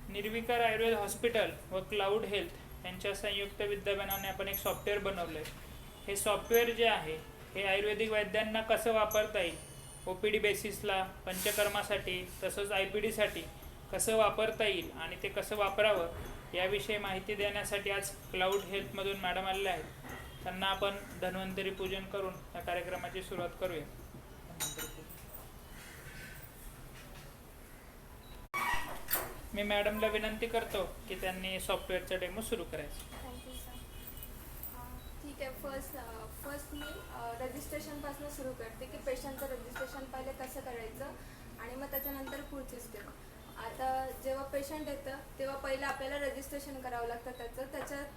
निर्विकार आयुर्वेद हॉस्पिटल व cloud health यांच्या संयुक्त विद्यमानाने आपण एक सॉफ्टवेअर बनवलं आहे. हे सॉफ्टवेअर जे आहे हे आयुर्वेदिक वैद्यांना कसं वापरता येईल, ओ पी डी बेसिसला, पंचकर्मासाठी, तसंच आय पी डीसाठी कसं वापरता येईल आणि ते कसं वापरावं याविषयी माहिती देण्यासाठी आज क्लाउड हेल्थमधून मॅडम आलेल्या आहेत. त्यांना आपण धन्वंतरी पूजन करून या कार्यक्रमाची सुरुवात करूया. मी मॅडमला विनंती करतो की त्यांनी सॉफ्टवेअरचा डेमो सुरू करायचा. Thank you sir. ठीक आहे. फर्स्ट मी रजिस्ट्रेशनपासून सुरू करते की पेशंटचं रजिस्ट्रेशन पहिले कसं करायचं आणि मग त्याच्यानंतर पुढची स्टेप. आता जेव्हा पेशंट येतं तेव्हा पहिलं आपल्याला रजिस्ट्रेशन करावं लागतं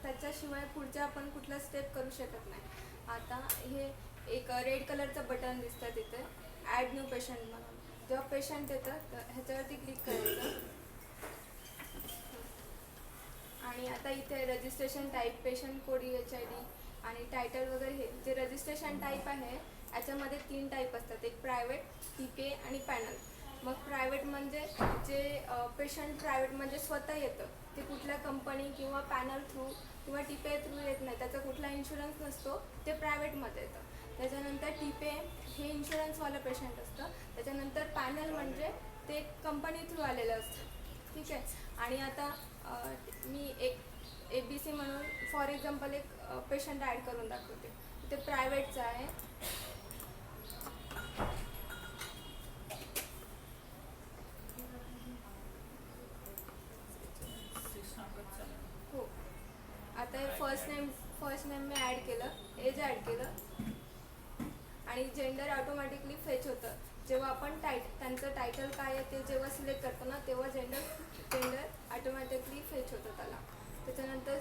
त्याच्याशिवाय पुढच्या आपण कुठला स्टेप करू शकत नाही. आता हे एक रेड कलरचं बटन दिसतं तिथे, ॲड न्यू पेशंट म्हणून. जेव्हा पेशंट येतं तर ह्याच्यावरती क्लिक करायचं आणि आता इथे registration type, patient code, UHID आणि टायटल वगैरे. हे जे रजिस्ट्रेशन टाईप आहे याच्यामध्ये 3 टाईप असतात, एक प्रायव्हेट, TPA आणि पॅनल. मग प्रायव्हेट म्हणजे जे पेशंट प्रायव्हेट म्हणजे स्वतः येतं, ते कुठल्या कंपनी किंवा पॅनल थ्रू किंवा TPA थ्रू येत नाही, त्याचा कुठला इन्शुरन्स नसतो, ते प्रायव्हेटमध्ये येतं. त्याच्यानंतर TPA हे इन्शुरन्सवालं पेशंट असतं. त्याच्यानंतर पॅनल म्हणजे ते कंपनी थ्रू आलेलं असतं. ठीक आहे. आणि आता मी एक ABC म्हणून फॉर एक्झाम्पल एक पेशंट ॲड करून दाखवते. ते प्रायव्हेटचं आहे. हो. आता हे फर्स्ट नेम मी ॲड केलं, एज ॲड केलं आणि जेंडर ऑटोमॅटिकली फेच होतं. जेव्हा आपण त्यांचं टायटल काय आहे ते जेव्हा सिलेक्ट करतो ना तेव्हा जेंडर ऑटोमॅटिकली फेच होतं त्याला. त्याच्यानंतर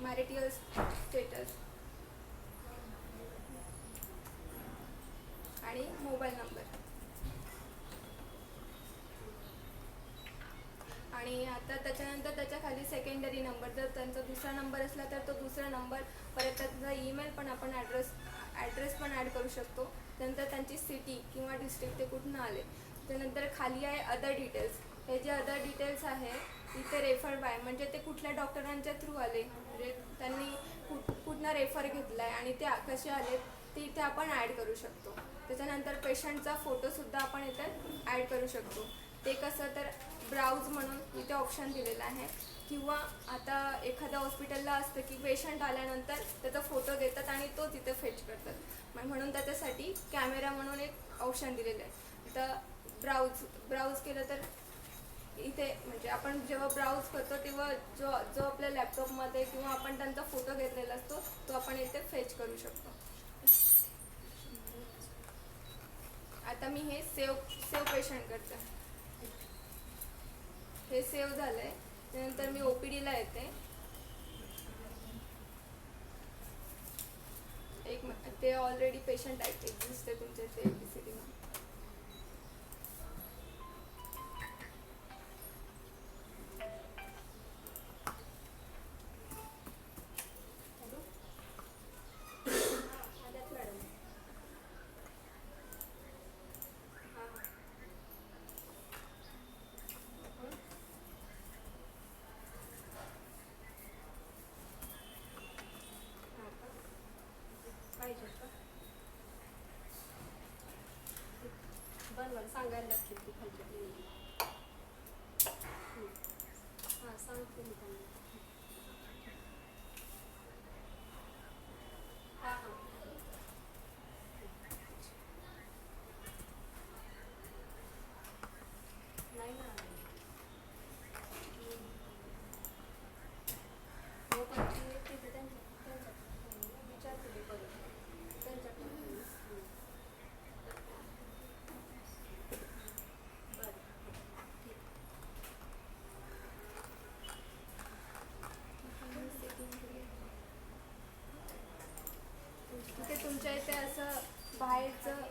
मॅरिटियल स्टेटस आणि मोबाईल नंबर. आणि आता त्याच्यानंतर त्याच्या खाली सेकंडरी नंबर, जर त्यांचा दुसरा नंबर असला तर तो दुसरा नंबर, परत त्याचा ईमेल पण आपण ॲड्रेस पण ॲड करू शकतो. त्यानंतर त्यांची सिटी किंवा डिस्ट्रिक्ट ते कुठून आले. त्यानंतर खाली आहे अदर डिटेल्स. हे जे अदर डिटेल्स आहे इथे रेफर बाय म्हणजे ते कुठल्या डॉक्टरांच्या थ्रू आले, म्हणजे त्यांनी कुठनं रेफर घेतला आहे आणि ते कसे आले ते इथे आपण ॲड करू शकतो. त्याच्यानंतर पेशंटचा फोटोसुद्धा आपण इथे ॲड करू शकतो. ते कसं तर ब्राउज म्हणून इथे ऑप्शन दिलेला आहे. किंवा आता एखाद्या हॉस्पिटलला असतं की पेशंट आल्यानंतर त्याचा फोटो घेतात आणि तो तिथे फेच करतात, म्हणून त्याच्यासाठी कॅमेरा म्हणून एक ऑप्शन दिलेलं आहे. तर ब्राउज केलं तर इथे म्हणजे आपण जेव्हा ब्राउज करतो तेव्हा जो आपल्या लॅपटॉपमध्ये किंवा आपण त्यांचा फोटो घेतलेला असतो तो आपण इथे फेच करू शकतो. आता मी हे सेव्ह पेशंट करते. हे सेव्ह झालं आहे. त्यानंतर मी OPDला येते. ते ऑलरेडी पेशंट एक्झिस्ट आहे तुमच्या इथे ABCD म्हणून. बनवायला सांगायला लागतील ती खालची. हां सांगते मी त्यांना. हां हां नाही ना हो पण तिथे त्यांच्या विचारते मी परत त्यांच्याकडे. इथे तुमच्या इथे असं बाहेरचं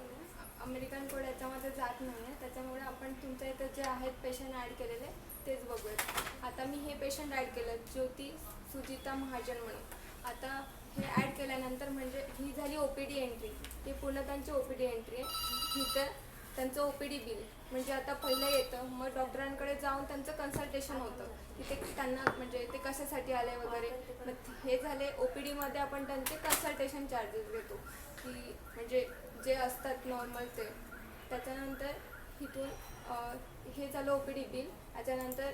अमेरिकन कोड याच्यामध्ये जात नाही आहे, त्याच्यामुळे आपण तुमच्या इथं जे आहेत पेशंट ॲड केलेले तेच बघूयात. आता मी हे पेशंट ॲड केलं, ज्योती सुजिता महाजन म्हणून. आता हे ॲड केल्यानंतर म्हणजे ही झाली OPD एंट्री. ही पूर्ण त्यांची OPD एंट्री आहे. इथं त्यांचं OPD बिल म्हणजे आता पहिलं येतं, मग डॉक्टरांकडे जाऊन त्यांचं कन्सल्टेशन होतं की ते त्यांना म्हणजे ते कशासाठी आले वगैरे. मग हे झाले OPD मध्ये आपण त्यांचे कन्सल्टेशन चार्जेस घेतो की म्हणजे जे असतात नॉर्मल ते. त्याच्यानंतर इथून हे झालं OPD बिल. त्याच्यानंतर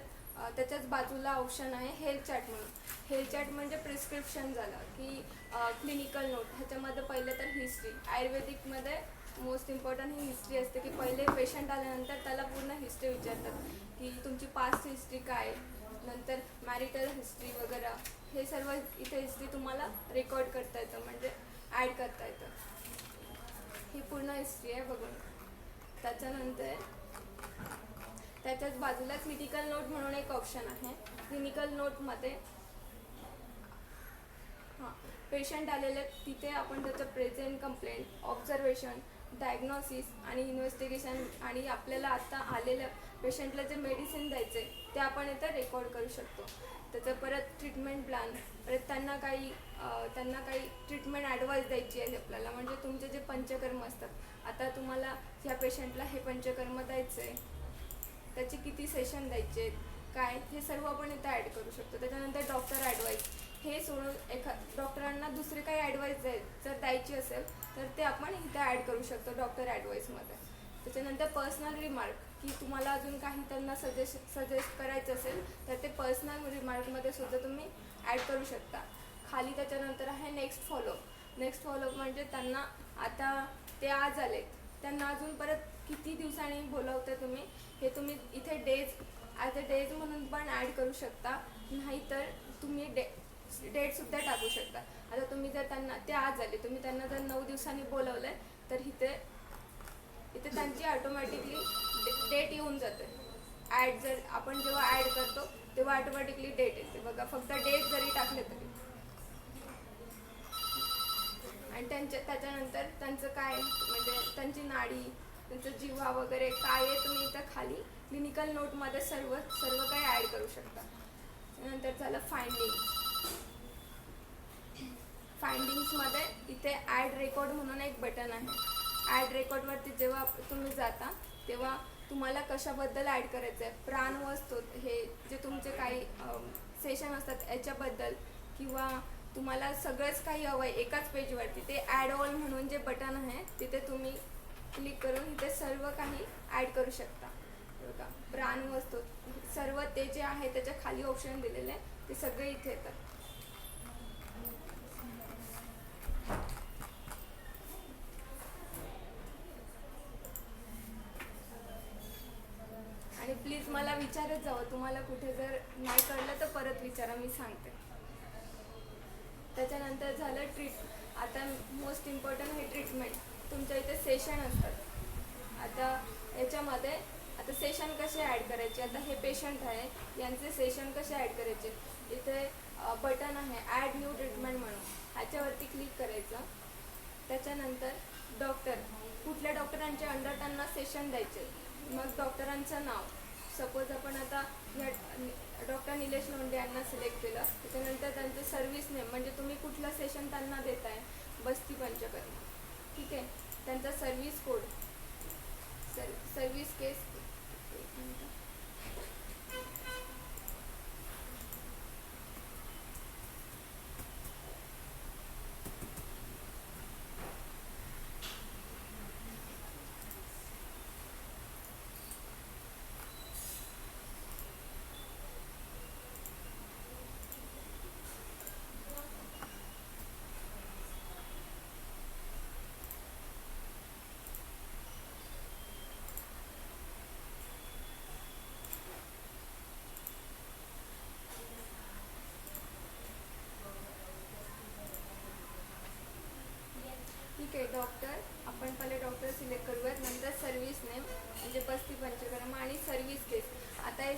त्याच्याच बाजूला ऑप्शन आहे हेल्थ चार्ट म्हणून. हेल्थ चार्ट म्हणजे प्रिस्क्रिप्शन झालं की क्लिनिकल नोट. ह्याच्यामध्ये पहिलं तर हिस्ट्री. आयुर्वेदिकमध्ये मोस्ट इम्पॉर्टंट ही हिस्ट्री असते की पहिले पेशंट आल्यानंतर त्याला पूर्ण हिस्ट्री विचारतात की तुमची पास्ट हिस्ट्री काय, नंतर मॅरिटल हिस्ट्री वगैरे. हे सर्व इथे हिस्ट्री तुम्हाला रेकॉर्ड करता येतं म्हणजे ॲड करता येतं. ही पूर्ण हिस्ट्री आहे बघून. त्याच्यानंतर त्याच्याच बाजूला क्लिनिकल नोट म्हणून एक ऑप्शन आहे. क्लिनिकल नोटमध्ये पेशंट आलेले तिथे आपण त्याचं प्रेझेंट कंप्लेंट, ऑब्झर्वेशन, डायग्नॉसिस आणि इन्व्हेस्टिगेशन आणि आपल्याला आता आलेल्या पेशंटला जे मेडिसिन द्यायचे ते आपण इथं रेकॉर्ड करू शकतो. त्याचं परत ट्रीटमेंट प्लॅन, परत त्यांना काही ट्रीटमेंट ॲडवाईस द्यायची आहे आपल्याला. म्हणजे तुमचे जे पंचकर्म असतात, आता तुम्हाला ह्या पेशंटला हे पंचकर्म द्यायचं आहे, त्याचे किती सेशन द्यायचे काय, हे सर्व आपण इथं ॲड करू शकतो. त्याच्यानंतर डॉक्टर ॲडवाईस. हे सोडून डॉक्टरांना दुसरे काही ॲडवाईस जर द्यायची असेल तर ते आपण इथं ॲड करू शकतो डॉक्टर ॲडवाईसमध्ये. त्याच्यानंतर पर्सनल रिमार्क की तुम्हाला अजून काही त्यांना सजेस्ट करायचं असेल तर ते पर्सनल रिमार्कमध्ये सुद्धा तुम्ही ॲड करू शकता. खाली त्याच्यानंतर आहे नेक्स्ट फॉलोअप. नेक्स्ट फॉलोअप म्हणजे त्यांना आता ते आज आले, त्यांना अजून परत किती दिवसांनी बोलवता तुम्ही, हे तुम्ही इथे डेज म्हणून पण ॲड करू शकता. नाहीतर तुम्ही डेटसुद्धा टाकू शकता. आता तुम्ही जर त्यांना ते आज आले, तुम्ही त्यांना जर 9 दिवसांनी बोलवलं आहे तर इथे त्यांची ऑटोमॅटिकली डेट येऊन जाते. जर आपण जेव्हा ॲड करतो तेव्हा ऑटोमॅटिकली डेट येते बघा. फक्त डेट जरी टाकले तरी. आणि त्याच्यानंतर त्यांचं काय म्हणजे त्यांची नाडी, त्यांचं जिव्हा वगैरे काय आहे तुम्ही इथं खाली क्लिनिकल नोटमध्ये सर्व काही ॲड करू शकता. नंतर झालं फाइंडिंग्समध्ये इथे ॲड रेकॉर्ड म्हणून एक बटन आहे. ॲड रेकॉर्डवरती जेव्हा तुम्ही जाता तेव्हा तुम्हाला कशाबद्दल ॲड करायचं आहे, प्राणवस्तू हे जे तुमचे काही सेशन असतात याच्याबद्दल, किंवा तुम्हाला सगळंच काही हवं आहे एकाच पेजवरती, ते ॲड ऑल म्हणून जे बटन आहे तिथे तुम्ही क्लिक करून इथे सर्व काही ॲड करू शकता. बघा प्राणवस्तू सर्व ते जे आहे त्याच्या खाली ऑप्शन दिलेले आहे ते सगळे इथे येतात. आणि प्लीज मला विचारत जावं, तुम्हाला कुठे जर नाही कळलं तर परत विचारा, मी सांगते. त्याच्यानंतर झालं आता मोस्ट इम्पॉर्टंट हे ट्रीटमेंट. तुमच्या इथे सेशन असतात. आता याच्यामध्ये आता सेशन कसे ॲड करायचे, आता हे पेशंट आहे यांचे सेशन कसे ॲड करायचे, इथे बटन आहे ॲड न्यू ट्रीटमेंट म्हणून, ह्याच्यावरती क्लिक करायचं. त्याच्यानंतर कुठल्या डॉक्टरांच्या अंडर त्यांना सेशन द्यायचे, मग डॉक्टरांचं नाव. सपोज आपण आता डॉक्टर निलेश लोंढे यांना सिलेक्ट केलं. त्याच्यानंतर त्यांचं सर्व्हिस नेम म्हणजे तुम्ही कुठलं सेशन त्यांना देताय, बस्ती पंचकर्म, ठीक आहे. त्यांचा सर्व्हिस कोड, सर्व्हिस केस, ठीक आहे. डॉक्टर आपण पहिले डॉक्टर सिलेक्ट करूयात, नंतर सर्व्हिस नेम म्हणजे बस्ती पंचकर्म आणि सर्व्हिस केस. आता हे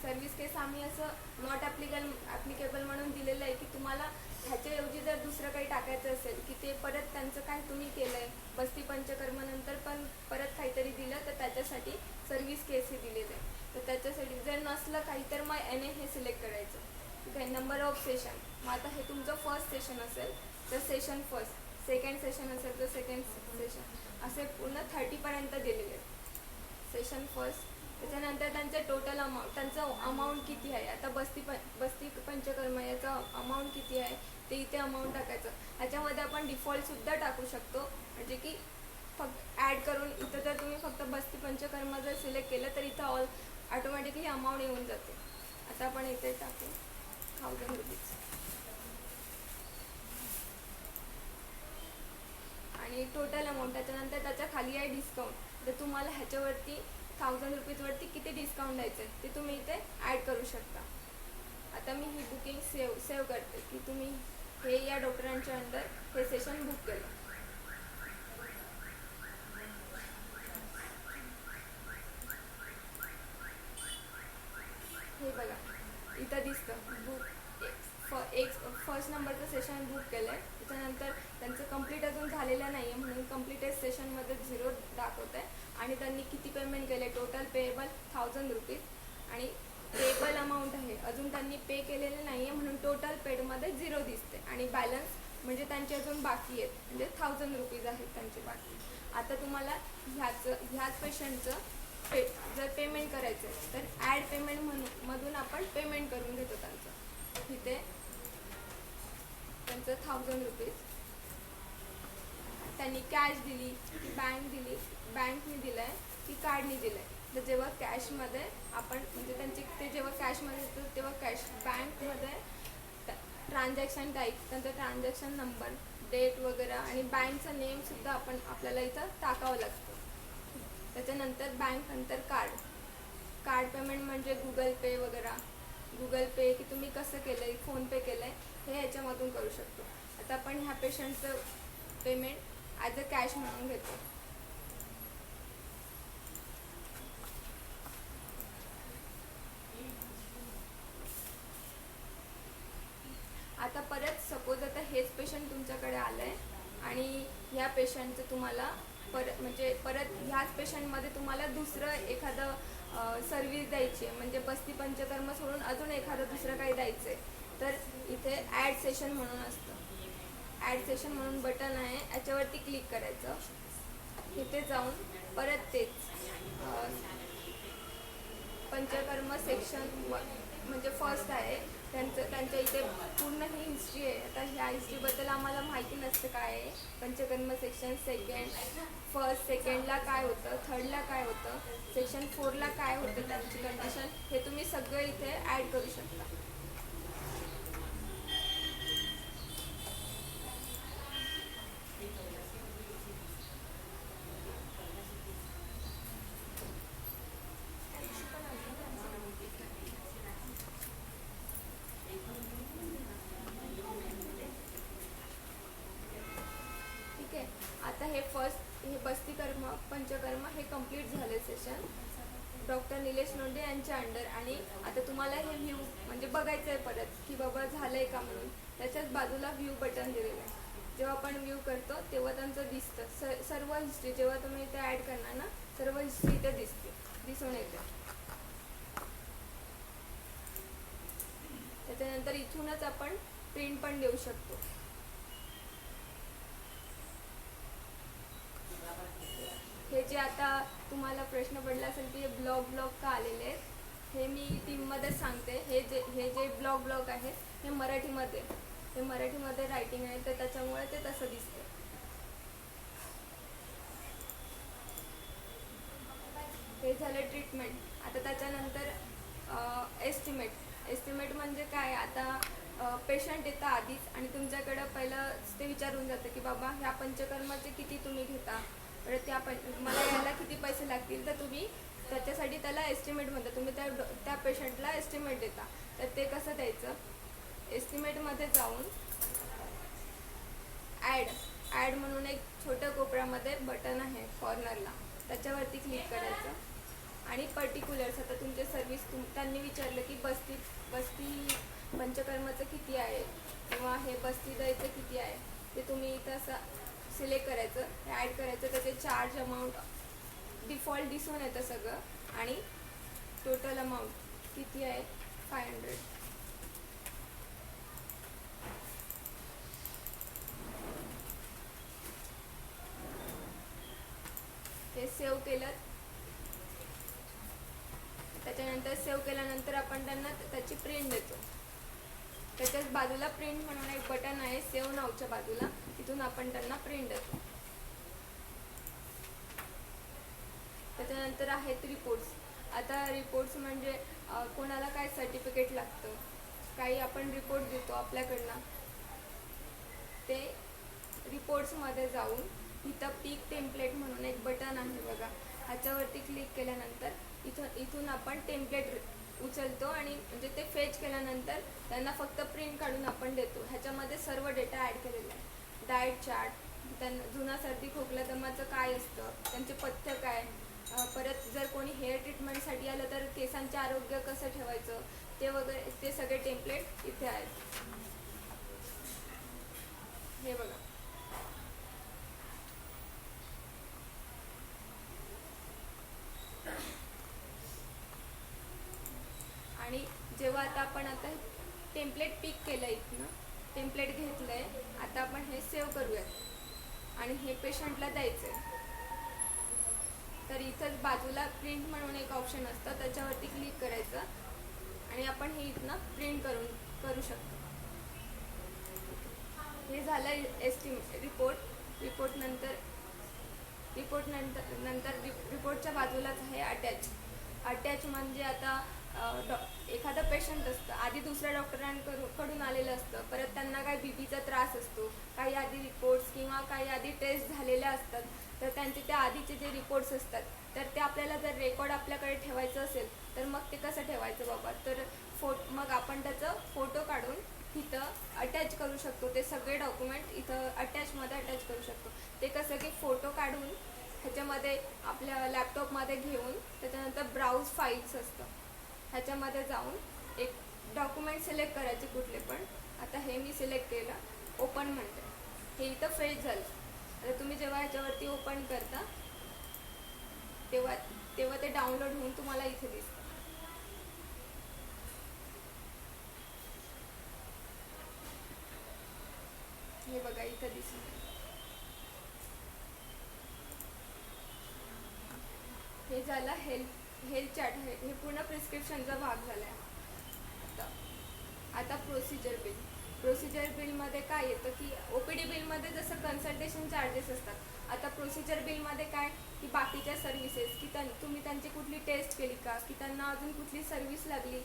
सर्व्हिस केस आम्ही असं नॉट ॲप्लिकेबल म्हणून दिलेलं आहे की तुम्हाला ह्याच्याऐवजी जर दुसरं काही टाकायचं असेल की ते परत त्यांचं काय तुम्ही केलं आहे बस्ती पंचकर्मानंतर पण परत काहीतरी दिलं तर त्याच्यासाठी सर्व्हिस केस हे दिलेलं आहे. तर त्याच्यासाठी जर नसलं काही तर मग NA हे सिलेक्ट करायचं, ठीक आहे. नंबर ऑफ सेशन, मग आता हे तुमचं फर्स्ट सेशन असेल तर सेशन फर्स्ट, सेकंड सेशन असेल तर सेकंड सेशन. असे पूर्ण 30पर्यंत दिलेले आहेत सेशन फर्स्ट. त्याच्यानंतर त्यांचे टोटल अमाऊंट, त्यांचं अमाऊंट किती आहे, आता बस्ती पंचकर्म याचं अमाऊंट किती आहे ते इथे अमाऊंट टाकायचं. ह्याच्यामध्ये आपण डिफॉल्टसुद्धा टाकू शकतो, म्हणजे की फक्त ॲड करून इथं जर तुम्ही फक्त बस्ती पंचकर्म जर सिलेक्ट केलं तर इथं ऑटोमॅटिकली अमाऊंट येऊन जाते. आता आपण इथे टाकू 1000 रुपीज आणि टोटल अमाऊंट. त्याच्यानंतर त्याच्या खाली आहे डिस्काउंट. तर तुम्हाला ह्याच्यावरती 1000 रुपीजवरती किती डिस्काउंट द्यायचं आहे ते तुम्ही इथे ॲड करू शकता. आता मी ही बुकिंग सेव करते की तुम्ही हे या डॉक्टरांच्या अंडर हे सेशन बुक केलं. हे बघा इथं दिसतं बुक फर्स्ट नंबरचं सेशन बुक केलं आहे. त्याच्यानंतर त्यांचं कंप्लीट अजून झालेलं नाही आहे म्हणून कंप्लीटेड सेशनमध्ये 0 दाखवत आहे. आणि त्यांनी किती पेमेंट केलं आहे, टोटल पेएबल 1000 रुपीज आणि पेएबल अमाऊंट आहे अजून त्यांनी पे केलेलं नाही आहे म्हणून टोटल पेडमध्ये 0 दिसते. आणि बॅलन्स म्हणजे त्यांचे अजून बाकी आहेत, म्हणजे 1000 रुपीज आहेत त्यांचे बाकी. आता तुम्हाला ह्याच पेशंटचं जर पेमेंट करायचं आहे तर ॲड पेमेंट मधून आपण पेमेंट करून घेतो त्यांचं. इथे त्यांचं 1000 रुपीज त्यांनी कॅश दिली की बँकने दिलं आहे की कार्डने दिलं आहे. तर जेव्हा कॅशमध्ये आपण म्हणजे ते जेव्हा कॅशमध्ये येतं तेव्हा कॅश बँकमध्ये ट्रान्झॅक्शन टाईप, त्यांचा ट्रान्झॅक्शन नंबर, डेट वगैरे आणि बँकचं नेमसुद्धा आपल्याला इथं टाकावं लागतं. त्याच्यानंतर बँक नंतर कार्ड पेमेंट म्हणजे गुगल पे वगैरे, गुगल पे की तुम्ही कसं केलं आहे, फोनपे केलं आहे हे याच्यामधून करू शकतो. आता आपण ह्या पेशंटचं पेमेंट ॲज अ कॅश म्हणून घेतो. आता परत सपोज आता हेच पेशंट तुमच्याकडे आलं आहे आणि ह्या पेशंटचं तुम्हाला परत ह्याच पेशंटमध्ये तुम्हाला दुसरं एखादं सर्विस द्यायची आहे, म्हणजे बस्ती पंचकर्म सोडून अजून एखादं दुसरं काही द्यायचं आहे. तर इथे ॲड सेशन म्हणून असतं, ॲड सेशन म्हणून बटन आहे, याच्यावरती क्लिक करायचं. इथे जाऊन परत तेच पंचकर्म सेक्शन म्हणजे फर्स्ट आहे त्यांच्या इथे पूर्ण ही हिस्ट्री आहे. आता ह्या हिस्ट्रीबद्दल आम्हाला माहिती नसतं काय आहे. पंचकर्म सेक्शन फर्स्ट सेकंडला काय होतं, थर्डला काय होतं, सेक्शन 4ला काय होतं त्यांची कंडिशन, हे तुम्ही सगळं इथे ॲड करू शकता. आता हे बस्ती पंचकर्म हे कंप्लीट झाले सेशन डॉक्टर निलेश लोंढे यांच्या अंडर. आणि आता तुम्हाला हे व्ह्यू म्हणजे बघायचं आहे परत की बाबा झालं आहे का म्हणून. त्याच्याच बाजूला व्ह्यू बटन दिलेलं आहे. जेव्हा आपण व्ह्यू करतो तेव्हा त्यांचं दिसतं सर्व हिस्ट्री. जेव्हा तुम्ही इथे ॲड करणार ना सर्व हिस्ट्री इथे दिसून येते. त्याच्यानंतर इथूनच आपण प्रिंट पण देऊ शकतो. हे जे आता तुम्हाला प्रश्न पडला असेल की हे ब्लॉग का आलेले आहेत, हे मी टीममध्येच सांगते. हे जे ब्लॉग आहेत हे मराठीमध्ये रायटिंग आहे, तर त्याच्यामुळे ते तसं दिसतं. हे झालं ट्रीटमेंट. आता त्याच्यानंतर एस्टिमेट म्हणजे काय, आता पेशंट येतं आधीच आणि तुमच्याकडं पहिलं ते विचारून जातं की बाबा ह्या पंचकर्माचे किती तुम्ही घेता, परत मला यायला किती पैसे लागतील, तर तुम्ही त्याच्यासाठी त्याला एस्टिमेट म्हणता. तुम्ही त्या पेशंटला एस्टिमेट देता. तर ते कसं द्यायचं, एस्टिमेटमध्ये जाऊन ॲड म्हणून एक छोट्या कोपऱ्यामध्ये बटन आहे कॉर्नरला, त्याच्यावरती क्लिक करायचं आणि पर्टिक्युलर्स. आता तुमचे सर्विस त्यांनी विचारलं की बस्ती पंचकर्माचं किती आहे किंवा हे बस्ती द्यायचं किती आहे, ते तुम्ही इथं असं सिलेक्ट करायचं, ॲड करायचं. त्याचे चार्ज अमाऊंट डिफॉल्ट दिसून येतं सगळं आणि टोटल अमाऊंट किती आहे 500. सेव्ह केलं. त्याच्यानंतर सेव्ह केल्यानंतर आपण त्यांना त्याची प्रिंट देतो. त्याच्याच बाजूला प्रिंट म्हणून एक बटन आहे सेव्ह नावच्या बाजूला, तिथून आपण त्यांना प्रिंट देतो. त्याच्यानंतर आहेत रिपोर्ट्स. आता रिपोर्ट्स म्हणजे कोणाला काय सर्टिफिकेट लागतं, काही आपण रिपोर्ट देतो आपल्याकडनं, ते रिपोर्ट्समध्ये जाऊन इथं पीक टेम्पलेट म्हणून एक बटन आहे बघा, ह्याच्यावरती क्लिक केल्यानंतर इथून आपण टेम्पलेट उचलतो आणि म्हणजे ते फेच केल्यानंतर त्यांना फक्त प्रिंट काढून आपण देतो. ह्याच्यामध्ये सर्व डेटा ॲड केलेला आहे. डाएट चार्ट, त्यांना जुना सर्दी खोकला दमाचं काय असतं, त्यांचे पथ्य काय, परत जर कोणी हेअर ट्रीटमेंटसाठी आलं तर केसांचे आरोग्य कसं ठेवायचं ते वगैरे, ते सगळे टेम्पलेट इथे आहेत. हे बघा. आणि जेव्हा आता टेम्पलेट पिक केलं इथनं, टेम्पलेट घेतलं आहे, आता आपण हे सेव्ह करूयात आणि हे पेशंटला द्यायचं आहे. तर इथंच बाजूला प्रिंट म्हणून एक ऑप्शन असतं, त्याच्यावरती क्लिक करायचं आणि आपण हे इथनं प्रिंट करू शकतो. हे झालं रिपोर्ट नंतर रिपोर्टच्या बाजूलाच आहे अटॅच म्हणजे आता एखादं पेशंट असतं, आधी दुसऱ्या डॉक्टरांकडून आलेलं असतं, परत त्यांना काही बीपीचा त्रास असतो, काही आधी रिपोर्ट्स किंवा काही आधी टेस्ट झालेल्या असतात, तर त्यांचे त्या आधीचे जे रिपोर्ट्स असतात तर ते आपल्याला जर रेकॉर्ड आपल्याकडे ठेवायचं असेल तर मग ते कसं ठेवायचं बाबा, तर मग आपण त्याचं फोटो काढून तिथं अटॅच करू शकतो. ते सगळे डॉक्युमेंट इथं अटॅचमध्ये अटॅच करू शकतो. ते कसं की फोटो काढून ह्याच्यामध्ये आपल्या लॅपटॉपमध्ये घेऊन त्याच्यानंतर ब्राउज फाईल्स असतं, ह्याच्यामध्ये जाऊन एक डॉक्युमेंट सिलेक्ट करायचे कुठले पण. आता हे मी सिलेक्ट केलं, ओपन म्हणते, हे इथं फेच झालं. आता तुम्ही जेव्हा ह्याच्यावरती ओपन करता तेव्हा ते डाउनलोड होऊन तुम्हाला इथे दिसतं. हे बघा इथं दिसतं. हे झालं हेल्थ चार्ट आहे. हे पूर्ण प्रिस्क्रिप्शनचा भाग झाला आहे. आता प्रोसिजर बिलमध्ये काय येतं की OPD बिलमध्ये जसं कन्सल्टेशन चार्जेस असतात, आता प्रोसिजर बिलमध्ये काय की बाकीच्या सर्व्हिसेस की तुम्ही त्यांची कुठली टेस्ट केली का, की त्यांना अजून कुठली सर्व्हिस लागली,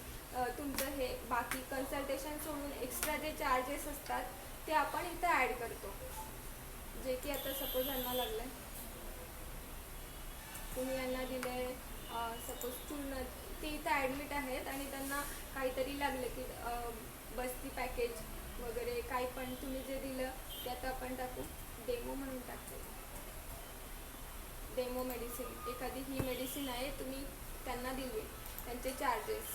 तुमचं हे बाकी कन्सल्टेशन सोडून एक्स्ट्रा जे चार्जेस असतात ते आपण इथं ॲड करतो. जे की आता सपोज यांना लागलं आहे, तुम्ही यांना दिलं आहे सपोज चूर्ण, ते इथं ॲडमिट आहेत आणि त्यांना काहीतरी लागलं की बस्ती पॅकेज वगैरे काही पण तुम्ही जे दिलं ते आता आपण टाकू डेमो म्हणून टाकतो. डेमो मेडिसिन, एखादी ही मेडिसिन आहे तुम्ही त्यांना दिली, त्यांचे चार्जेस,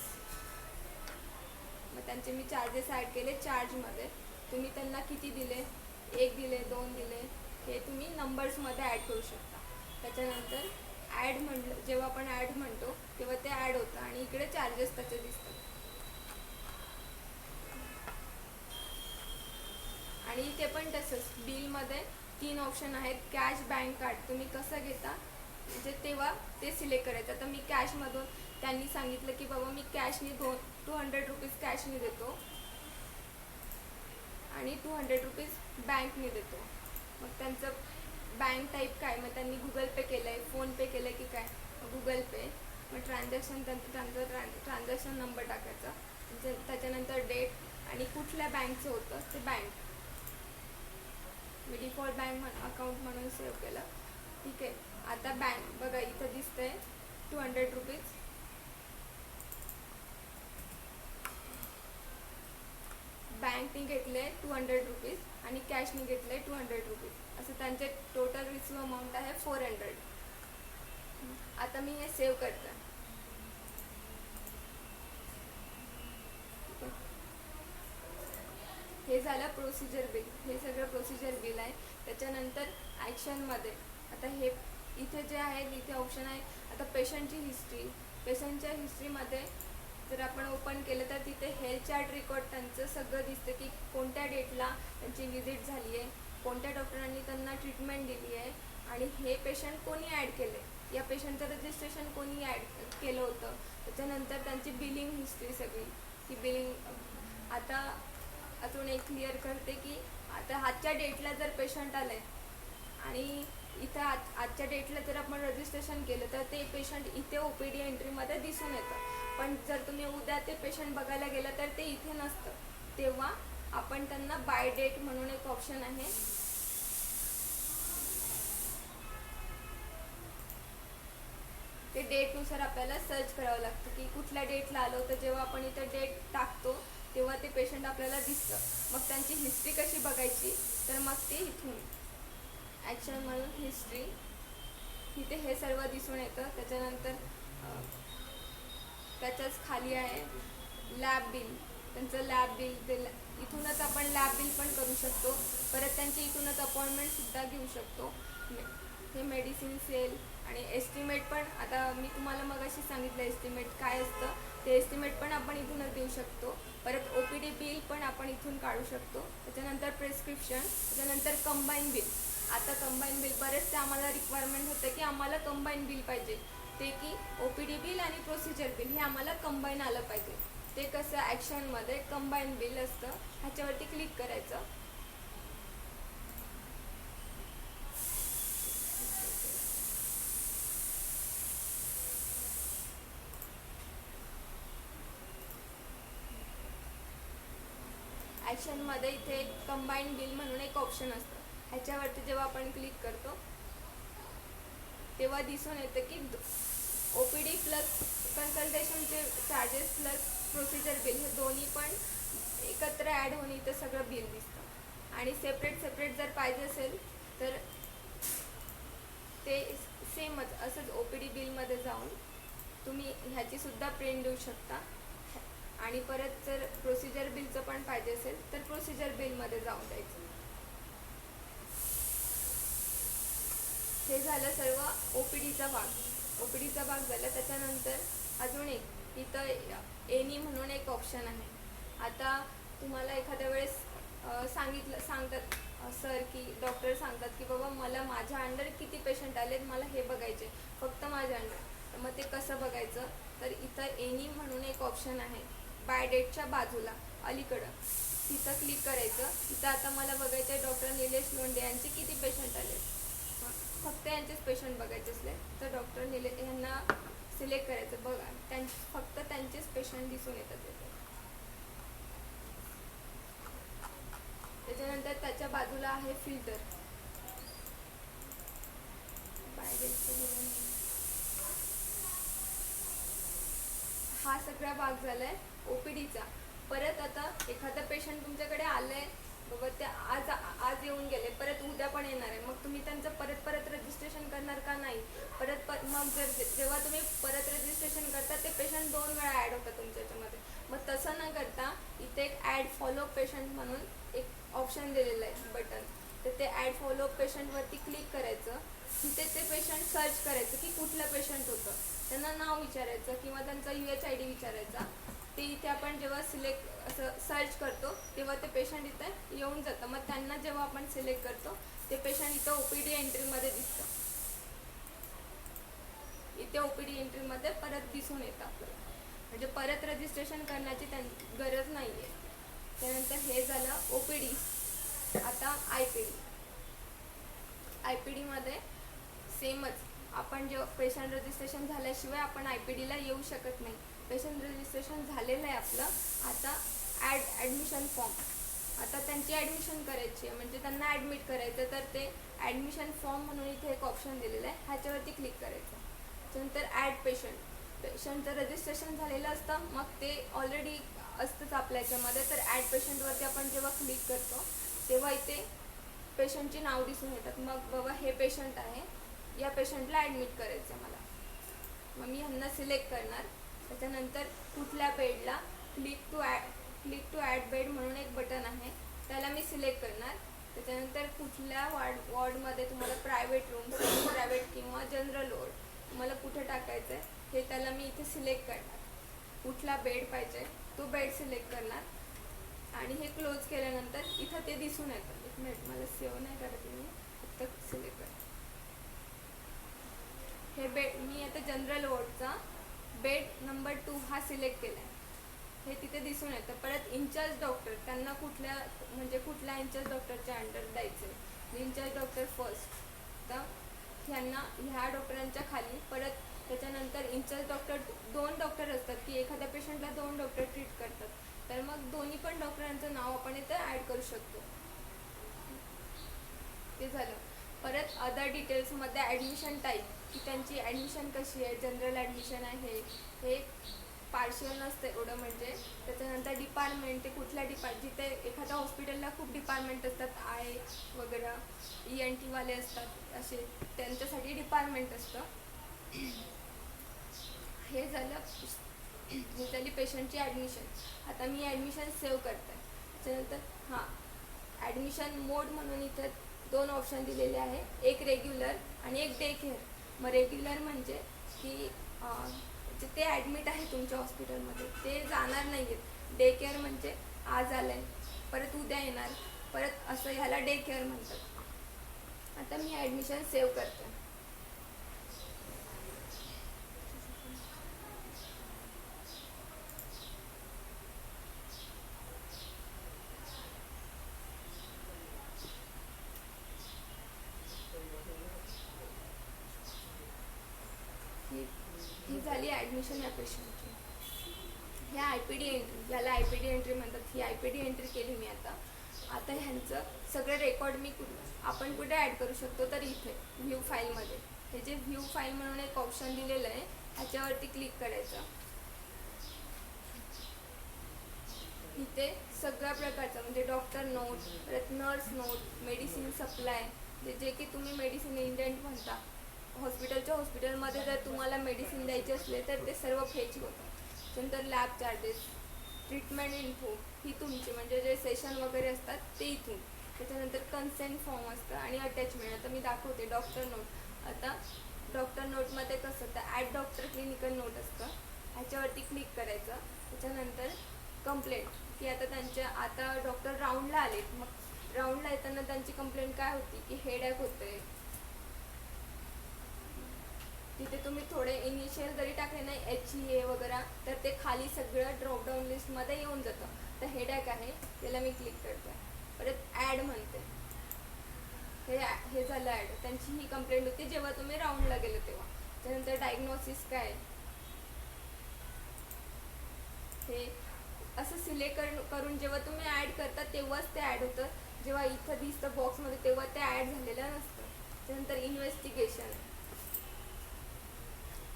मग त्यांचे मी चार्जेस ॲड केले. चार्जमध्ये तुम्ही त्यांना किती दिले, 1 दिले 2 दिले, हे तुम्ही नंबर्समध्ये ॲड करू शकता. त्याच्यानंतर जेव्हा आपण ॲड म्हणतो तेव्हा ते ॲड होतं आणि इकडे चार्जेस त्याचे दिसतात. आणि इथे पण तसंच बिलमध्ये 3 ऑप्शन आहेत. कॅश, बँक, कार्ड, तुम्ही कसं घेता म्हणजे तेव्हा ते सिलेक्ट करायचं. आता मी कॅशमधून, त्यांनी सांगितलं की बाबा मी कॅशनी 200 रुपीज कॅशनी देतो आणि 200 रुपीज बँकने देतो. मग त्यांचं बँक टाईप काय, मग त्यांनी गुगल पे केलं आहे, फोनपे केलं आहे की काय, गुगल पे. मग त्यांचं ट्रान्झॅक्शन नंबर टाकायचा, त्याच्यानंतर डेट आणि कुठल्या बँकचं होतं ते बँक. मी डिफॉल्ट बँक अकाउंट म्हणून सेव्ह केलं. ठीक आहे. आता बँक बघा इथं दिसतंय 200 रुपीज. बँकने घेतले 200 रुपीज आणि कॅशने घेतले 200 रुपीज, असं त्यांचे टोटल रिसिव्ह अमाऊंट आहे 400. आता मी हे सेव्ह करते. हे झालं प्रोसिजर बिल. हे सगळं प्रोसिजर बिल आहे. त्याच्यानंतर ॲक्शनमध्ये आता हे इथे जे आहे इथे ऑप्शन आहे. आता पेशंटची हिस्ट्री, पेशंटच्या हिस्ट्रीमध्ये जर आपण ओपन केलं तर तिथे हेल्थ चार्ट रेकॉर्ड त्यांचं सगळं दिसतं की कोणत्या डेटला त्यांची विजिट झाली आहे, कोणत्या डॉक्टरांनी त्यांना ट्रीटमेंट दिली आहे आणि हे पेशंट कोणी ॲड केले. या पेशंटचं रजिस्ट्रेशन कोणी ॲड केलं होतं, त्याच्यानंतर त्यांची बिलिंग हिस्ट्री सगळी, की बिलिंग आता अजून एक क्लिअर करते की आता आजच्या डेटला जर पेशंट आलं आहे आणि इथं आजच्या डेटला जर आपण रजिस्ट्रेशन केलं तर ते पेशंट इथे ओ पी डी एंट्रीमध्ये दिसून येतं, पण जर तुम्ही उद्या ते पेशंट बघायला गेलं तर ते इथे नसतं. तेव्हा आपण त्यांना बाय डेट म्हणून एक ऑप्शन आहे, ते डेटनुसार आपल्याला सर्च करावं लागतं की कुठल्या डेटला आलं होतं. जेव्हा आपण इथं डेट टाकतो तेव्हा ते पेशंट आपल्याला दिसतं. मग त्यांची हिस्ट्री कशी बघायची, तर मग ते इथून ॲक्शन म्हणून हिस्ट्री, इथे हे सर्व दिसून येतं. त्याच्यानंतर त्याच्याच खाली आहे लॅब बिल, त्यांचं लॅब बिल, ते इथूनच आपण लॅब बिल पण करू शकतो. परत त्यांची इथूनच अपॉइंटमेंटसुद्धा घेऊ शकतो. हे मेडिसिन सेल आणि एस्टिमेट पण, आता मी तुम्हाला मगाशी सांगितलं एस्टिमेट काय असतं, ते एस्टिमेट पण आपण इथूनच देऊ शकतो. परत ओ पी डी बिल पण आपण इथून काढू शकतो. त्याच्यानंतर प्रिस्क्रिप्शन, त्याच्यानंतर कंबाईन बिल. आता कंबाईन बिल बरेचसे आम्हाला रिक्वायरमेंट होतं की आम्हाला कंबाईन बिल पाहिजे, ते की ओ पी डी बिल आणि प्रोसिजर बिल हे आम्हाला कंबाईन आलं पाहिजे. ते कसं ॲक्शनमध्ये कंबाईन बिल असतं, ह्याच्यावरती क्लिक करायचं. ॲक्शनमध्ये इथे एक कंबाईन बिल म्हणून एक ऑप्शन असतं, ह्याच्यावरती जेव्हा आपण क्लिक करतो तेव्हा दिसून येतं की ओ पी डी प्लस कन्सल्टेशनचे चार्जेस प्लस प्रोसिजर बिल हे दोन्ही पण एकत्र ॲड होऊन इथं सगळं बिल दिसतं. आणि सेपरेट जर पाहिजे असेल तर ते सेमच असंच ओ पी डी बिलमध्ये जाऊन तुम्ही ह्याचीसुद्धा प्रिंट देऊ शकता. आणि परत जर प्रोसिजर बिलचं पण पाहिजे असेल तर प्रोसिजर बिलमध्ये जाऊन द्यायचं. हे झालं सर्व ओ पी डीचा भाग. ओ पी डीचा भाग झाला. त्याच्यानंतर अजून एक इथं एनी म्हणून एक ऑप्शन आहे. आता तुम्हाला एखाद्या वेळेस सांगतात सर की डॉक्टर सांगतात की बाबा मला माझ्या अंडर किती पेशंट आलेत, मला हे बघायचे फक्त माझ्या अंडर. तर मग ते कसं बघायचं, तर इथं एनी म्हणून एक ऑप्शन आहे बाय डेटच्या बाजूला अलीकडं, तिथं क्लिक करायचं. तिथं आता मला बघायचं आहे डॉक्टर निलेश लोंढे यांचे किती पेशंट आले, फक्त यांचेच पेशंट बघायचे असले तर डॉक्टर यांना सिलेक्ट करायचं. बघा फक्त त्यांचेच पेशंट दिसून येतात तिथे. त्याच्यानंतर त्याच्या बाजूला आहे फिल्टर, बाय डेटचं दिलं नाही. हा सगळा भाग झालाय ओ पी डीचा. परत आता एखादा पेशंट तुमच्याकडे आलंय बाबा, ते आज येऊन गेले, परत उद्या पण येणार आहे, मग तुम्ही त्यांचं परत रजिस्ट्रेशन करणार का नाही. मग जेव्हा तुम्ही परत रजिस्ट्रेशन करता ते पेशंट 2 वेळा ॲड होतात तुमच्या याच्यामध्ये. मग तसं न करता इथे एक ॲड फॉलो पेशंट म्हणून एक ऑप्शन दिलेलं आहे बटन, तर ते ॲड फॉलो पेशंटवरती क्लिक करायचं. तिथे ते पेशंट सर्च करायचं की कुठलं पेशंट होतं, त्यांना नाव विचारायचं किंवा त्यांचा UHID विचारायचा. ते इथे आपण जेव्हा सिलेक्ट असं सर्च करतो तेव्हा ते पेशंट इथे येऊन जातं. मग त्यांना जेव्हा आपण सिलेक्ट करतो ते पेशंट इथं ओ पी डी एंट्रीमध्ये दिसतं. इथे ओ पी डी एंट्रीमध्ये परत दिसून येतं आपल्याला, म्हणजे परत रजिस्ट्रेशन करण्याची गरज नाही आहे. त्यानंतर हे झालं ओ पी डी. आता I P D. I P डीमध्ये सेमच, आपण जेव्हा पेशंट रजिस्ट्रेशन झाल्याशिवाय आपण आय पी डीला येऊ शकत नाही. पेशंट रजिस्ट्रेशन झालेलं आहे आपलं. आता ॲडमिशन फॉर्म, आता त्यांची ॲडमिशन करायची आहे म्हणजे त्यांना ॲडमिट करायचं, तर ते ॲडमिशन फॉर्म म्हणून इथे एक ऑप्शन दिलेलं आहे, ह्याच्यावरती क्लिक करायचं. त्यानंतर ॲड पेशंटचं रजिस्ट्रेशन झालेलं असतं, मग ते ऑलरेडी असतंच आपल्या याच्यामध्ये. तर ॲड पेशंटवरती आपण जेव्हा क्लिक करतो तेव्हा इथे पेशंटची नाव दिसून येतात. मग बाबा हे पेशंट आहे, या पेशंटला ॲडमिट करायचं आहे मला, मग मी ह्यांना सिलेक्ट करणार. त्याच्यानंतर कुठल्या बेडला क्लिक टू ॲड बेड म्हणून एक बटन आहे, त्याला मी सिलेक्ट करणार. त्याच्यानंतर कुठल्या वॉर्डमध्ये तुम्हाला प्रायव्हेट रूम, सेमी प्रायव्हेट किंवा जनरल वॉर्ड तुम्हाला कुठे टाकायचं आहे हे त्याला मी इथे सिलेक्ट करणार. कुठला बेड पाहिजे तो बेड सिलेक्ट करणार आणि हे क्लोज केल्यानंतर इथं ते दिसून येतं. एक मिनिट, मला सेव्ह नाही करत मी, फक्त सिलेक्ट करणार. हे बेड मी आता जनरल वॉर्डचा बेड नंबर 2 हा सिलेक्ट केला आहे. हे तिथे दिसून येतं. परत इंचार्ज डॉक्टर त्यांना कुठल्या इंचार्ज डॉक्टरच्या अंडर द्यायचं. Incharge doctor first. तर ह्या डॉक्टरांच्या खाली परत त्याच्यानंतर इंचार्ज डॉक्टर 2 डॉक्टर असतात की एखाद्या पेशंटला 2 डॉक्टर ट्रीट करतात. तर मग दोन्ही पण डॉक्टरांचं नाव आपण इथे ॲड करू शकतो. ते झालं. परत अदर डिटेल्समध्ये ॲडमिशन टाईप की त्यांची ॲडमिशन कशी आहे. जनरल ॲडमिशन आहे. हे पार्शियल नसतं एवढं म्हणजे. त्याच्यानंतर डिपार्टमेंट ते कुठल्या जिथे एखाद्या हॉस्पिटलला खूप डिपार्टमेंट असतात. आय वगैरे ENT वाले असतात असे त्यांच्यासाठी डिपार्टमेंट असतं. हे झाली पेशंटची ॲडमिशन. आता मी ॲडमिशन सेव्ह करते. त्याच्यानंतर ॲडमिशन मोड म्हणून इथे 2 ऑप्शन दिलेले आहे. एक रेग्युलर आणि एक डे केअर. मग रेग्युलर म्हणजे की ते ॲडमिट आहे तुमच्या हॉस्पिटलमध्ये ते जाणार नाही आहेत. डे केअर म्हणजे आज आलं आहे परत उद्या येणार परत असं, ह्याला डे केअर म्हणतात. आता मी ॲडमिशन सेव्ह करते. ही झाली ॲडमिशन या पेशंटची. ह्या IPD एंट्री, याला IPD एंट्री म्हणतात. ही IPD एंट्री केली मी आता. ह्यांचं सगळं रेकॉर्ड आपण कुठे ॲड करू शकतो तर इथे व्ह्यू फाईलमध्ये. हे जे व्ह्यू फाईल म्हणून एक ऑप्शन दिलेलं आहे ह्याच्यावरती क्लिक करायचं. इथे सगळ्या प्रकारचं म्हणजे डॉक्टर नोट, परत नर्स नोट, मेडिसिन सप्लाय, जे की तुम्ही मेडिसिन इंडेंट म्हणता. हॉस्पिटलमध्ये जर तुम्हाला मेडिसिन द्यायचे असले तर ते सर्व फेच होतं. त्यानंतर lab charges, treatment info he तुमची म्हणजे जे सेशन वगैरे असतात ते इथून. त्याच्यानंतर कन्सेंट फॉर्म असतं आणि अटॅचमेंट. आता मी दाखवते डॉक्टर नोट. आता डॉक्टर नोटमध्ये कसं तर ॲड डॉक्टर क्लिनिकल नोट असतं. ह्याच्यावरती क्लिक करायचं. त्याच्यानंतर कंप्लेंट की आता डॉक्टर राऊंडला आले. मग राऊंडला येताना त्यांची कंप्लेंट काय होती की हेडॅक होते. तिथे तुम्ही थोडे इनिशियल जरी टाकले नाही HEA वगैरे तर ते खाली सगळं ड्रॉपडाऊन लिस्टमध्ये येऊन जातं. तर हेडॅक आहे त्याला मी क्लिक करते. परत ॲड म्हणते. हे झालं ॲड. त्यांची ही कंप्लेंट होती जेव्हा तुम्ही राऊंडला गेले तेव्हा. त्यानंतर डायग्नोसिस काय हे असं सिलेक्ट करून जेव्हा तुम्ही ॲड करता तेव्हाच ते ॲड होतं. जेव्हा इथं दिसतं बॉक्समध्ये तेव्हा ते ॲड झालेलं नसतं. त्यानंतर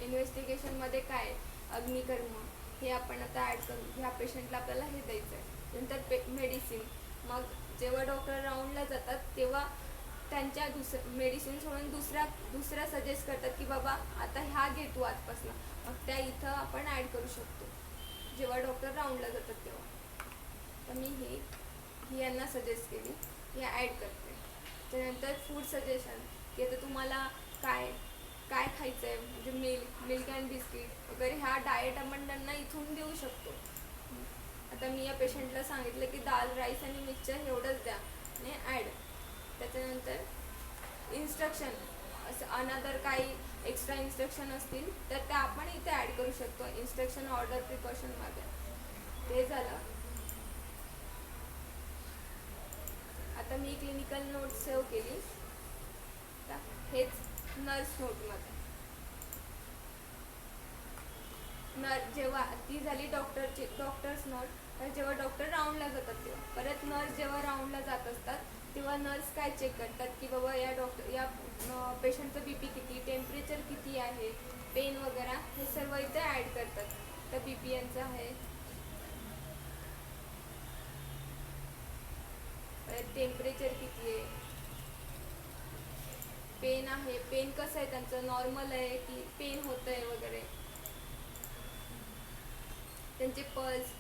इन्व्हेस्टिगेशनमध्ये काय अग्निकर्म हे आपण आता ॲड करू. ह्या पेशंटला आपल्याला हे द्यायचं आहे. नंतर मेडिसिन. मग जेव्हा डॉक्टर राऊंडला जातात तेव्हा त्यांच्या मेडिसिन सोडून दुसरा सजेस्ट करतात की बाबा आता ह्या घे तू आजपासून. मग त्या इथं आपण ॲड करू शकतो जेव्हा डॉक्टर राऊंडला जातात तेव्हा. तर मी ही यांना सजेस्ट केली. हे ॲड करते. त्यानंतर फूड सजेशन की आता तुम्हाला काय खायचं आहे म्हणजे मिल्क अँड बिस्किट वगैरे ह्या डाएट आपण त्यांना इथून देऊ शकतो. आता मी या पेशंटला सांगितलं की दाल राईस आणि मिक्सचर एवढंच द्या आणि ॲड. त्याच्यानंतर इन्स्ट्रक्शन असं अनदर काही एक्स्ट्रा इन्स्ट्रक्शन असतील तर त्या आपण इथे ॲड करू शकतो इन्स्ट्रक्शन ऑर्डर प्रिकॉशनमध्ये. ते झालं. आता मी क्लिनिकल नोट सेव्ह केली. हेच नर्स नोटमध्ये जेव्हा ती झाली डॉक्टर्स नोट. तर जेव्हा डॉक्टर राऊंडला जातात तेव्हा परत नर्स जेव्हा राऊंडला जात असतात तेव्हा नर्स काय चेक करतात की बाबा या पेशंटचं BP किती, टेम्परेचर किती आहे, पेन वगैरे हे सर्व इथे ॲड करतात. तर BP यांचं आहे. टेम्परेचर किती आहे, पेन आहे, पेन कसं आहे त्यांचं नॉर्मल आहे की पेन होतं आहे वगैरे, त्यांचे पल्स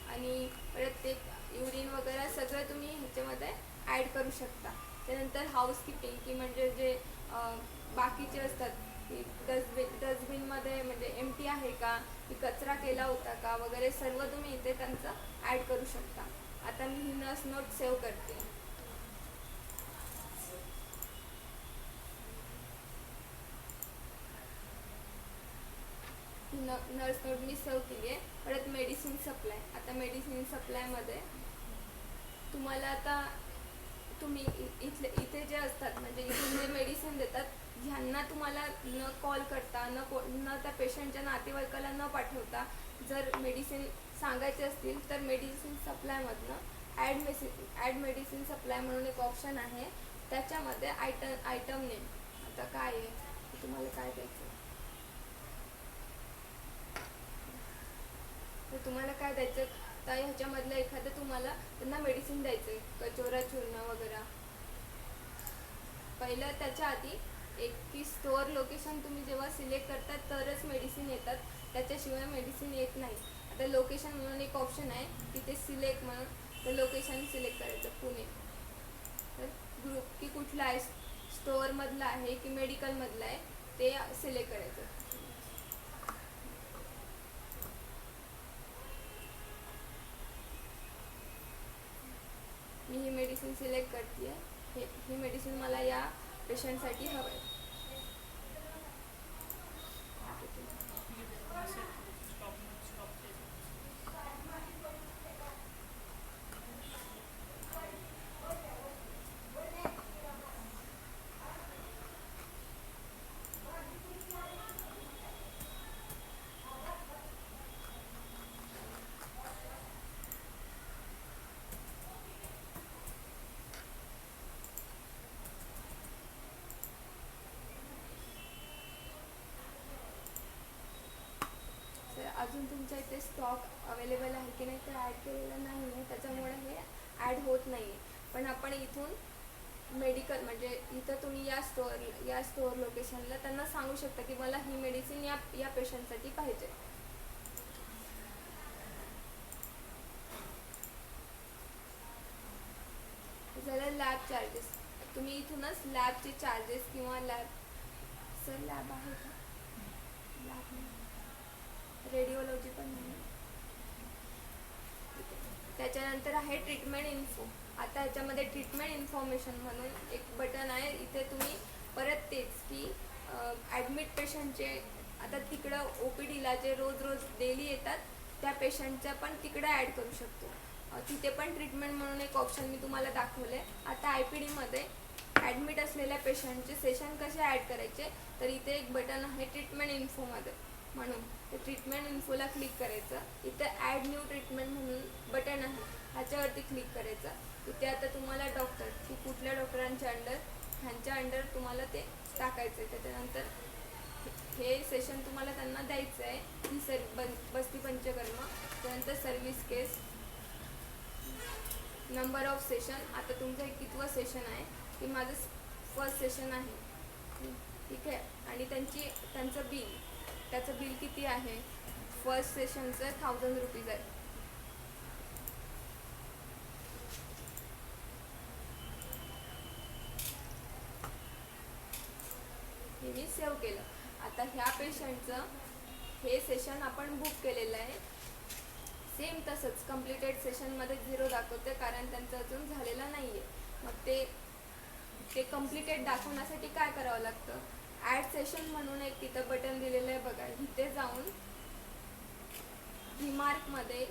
आणि परत ते युरिन वगैरे सगळं तुम्ही ह्याच्यामध्ये ॲड करू शकता. त्यानंतर हाऊसकीपिंग की म्हणजे जे बाकीचे असतात की डस्टबिनमध्ये म्हणजे एम्प्टी आहे का की कचरा केला होता का वगैरे सर्व तुम्ही इथे त्यांचं ॲड करू शकता. आता मी ही नर्स नोट सेव्ह करते. नर्स नोट मी सेव्ह केली आहे. परत मेडिसिन सप्लाय. आता मेडिसिन सप्लायमध्ये तुम्हाला आता तुम्ही इथे जे असतात म्हणजे इथून जे मेडिसिन देतात ह्यांना तुम्हाला न कॉल करता न त्या पेशंटच्या नातेवाईकाला न पाठवता जर मेडिसिन सांगायचे असतील तर मेडिसिन सप्लायमधनं ॲड मेडिसिन सप्लाय म्हणून एक ऑप्शन आहे. त्याच्यामध्ये आयटम नेम आता काय आहे तुम्हाला काय द्यायचं तर तुम्हाला काय द्यायचं तर ह्याच्यामधलं एखादं तुम्हाला त्यांना मेडिसिन द्यायचं आहे कचोरा चूर्ण वगैरे. पहिलं त्याच्या आधी एक की स्टोअर लोकेशन तुम्ही जेव्हा सिलेक्ट करता तरच मेडिसिन येतात, त्याच्याशिवाय मेडिसिन येत नाही. आता लोकेशन म्हणून एक ऑप्शन आहे तिथे सिलेक्ट म्हणून तर लोकेशन सिलेक्ट करायचं पुणे. तर ग्रुप की कुठला आहे स्टोअरमधला आहे की मेडिकलमधला आहे ते सिलेक्ट करायचं. मी ही मेडिसिन सिलेक्ट करते आहे. ही मेडिसिन मला या पेशंटसाठी हवं आहे. अजून तुमच्या इथे स्टॉक अवेलेबल आहे की नाही ते ॲड केलेलं नाही आहे त्याच्यामुळे हे ॲड होत नाही आहे. पण आपण इथून मेडिकल म्हणजे इथं तुम्ही या स्टोअर लोकेशनला त्यांना सांगू शकता की मला ही मेडिसिन या पेशंटसाठी पाहिजे. झालं लॅब चार्जेस. तुम्ही इथूनच लॅबचे चार्जेस किंवा लॅब आहे का लॅब नाही रेडिओलॉजी पण नाही. त्याच्यानंतर आहे ट्रीटमेंट इन्फो. आता ह्याच्यामध्ये ट्रीटमेंट इन्फॉर्मेशन म्हणून एक बटन आहे. इथे तुम्ही परत तेच की ॲडमिट पेशंटचे आता तिकडं OPDला जे रोज डेली येतात त्या पेशंटच्या पण तिकडं ॲड करू शकतो. तिथे पण ट्रीटमेंट म्हणून एक ऑप्शन मी तुम्हाला दाखवलं आहे. आता IPDमध्ये ॲडमिट असलेल्या पेशंटचे सेशन कसे ॲड करायचे तर इथे एक बटन आहे ट्रीटमेंट इन्फोमध्ये म्हणून ते ट्रीटमेंट इन्फोला क्लिक करायचं. इथे ॲड न्यू ट्रीटमेंट म्हणून बटन आहे ह्याच्यावरती क्लिक करायचं. इथे आता तुम्हाला डॉक्टर की कुठल्या डॉक्टरांच्या ह्यांच्या अंडर तुम्हाला ते टाकायचं आहे. त्याच्यानंतर हे सेशन तुम्हाला त्यांना द्यायचं आहे. ही बस्ती पंचकर्म. त्यानंतर service case number of session. आता तुमचं एक कितवं सेशन आहे की माझं फर्स्ट सेशन आहे ठीक आहे. आणि त्यांचं बिल त्याचं बिल किती आहे फर्स्ट सेशनचं 1000 रुपीज आहे. हे मी सेव्ह केलं. आता ह्या पेशंटचं हे सेशन आपण बुक केलेलं आहे. सेम तसंच कम्प्लिटेड सेशनमध्ये 0 दाखवते कारण त्यांचं अजून झालेलं नाही आहे. मग ते कम्प्लिटेड दाखवण्यासाठी काय करावं लागतं ॲड सेशन म्हणून एक तिथं बटन दिलेलं आहे बघा. इथे जाऊन रिमार्कमध्ये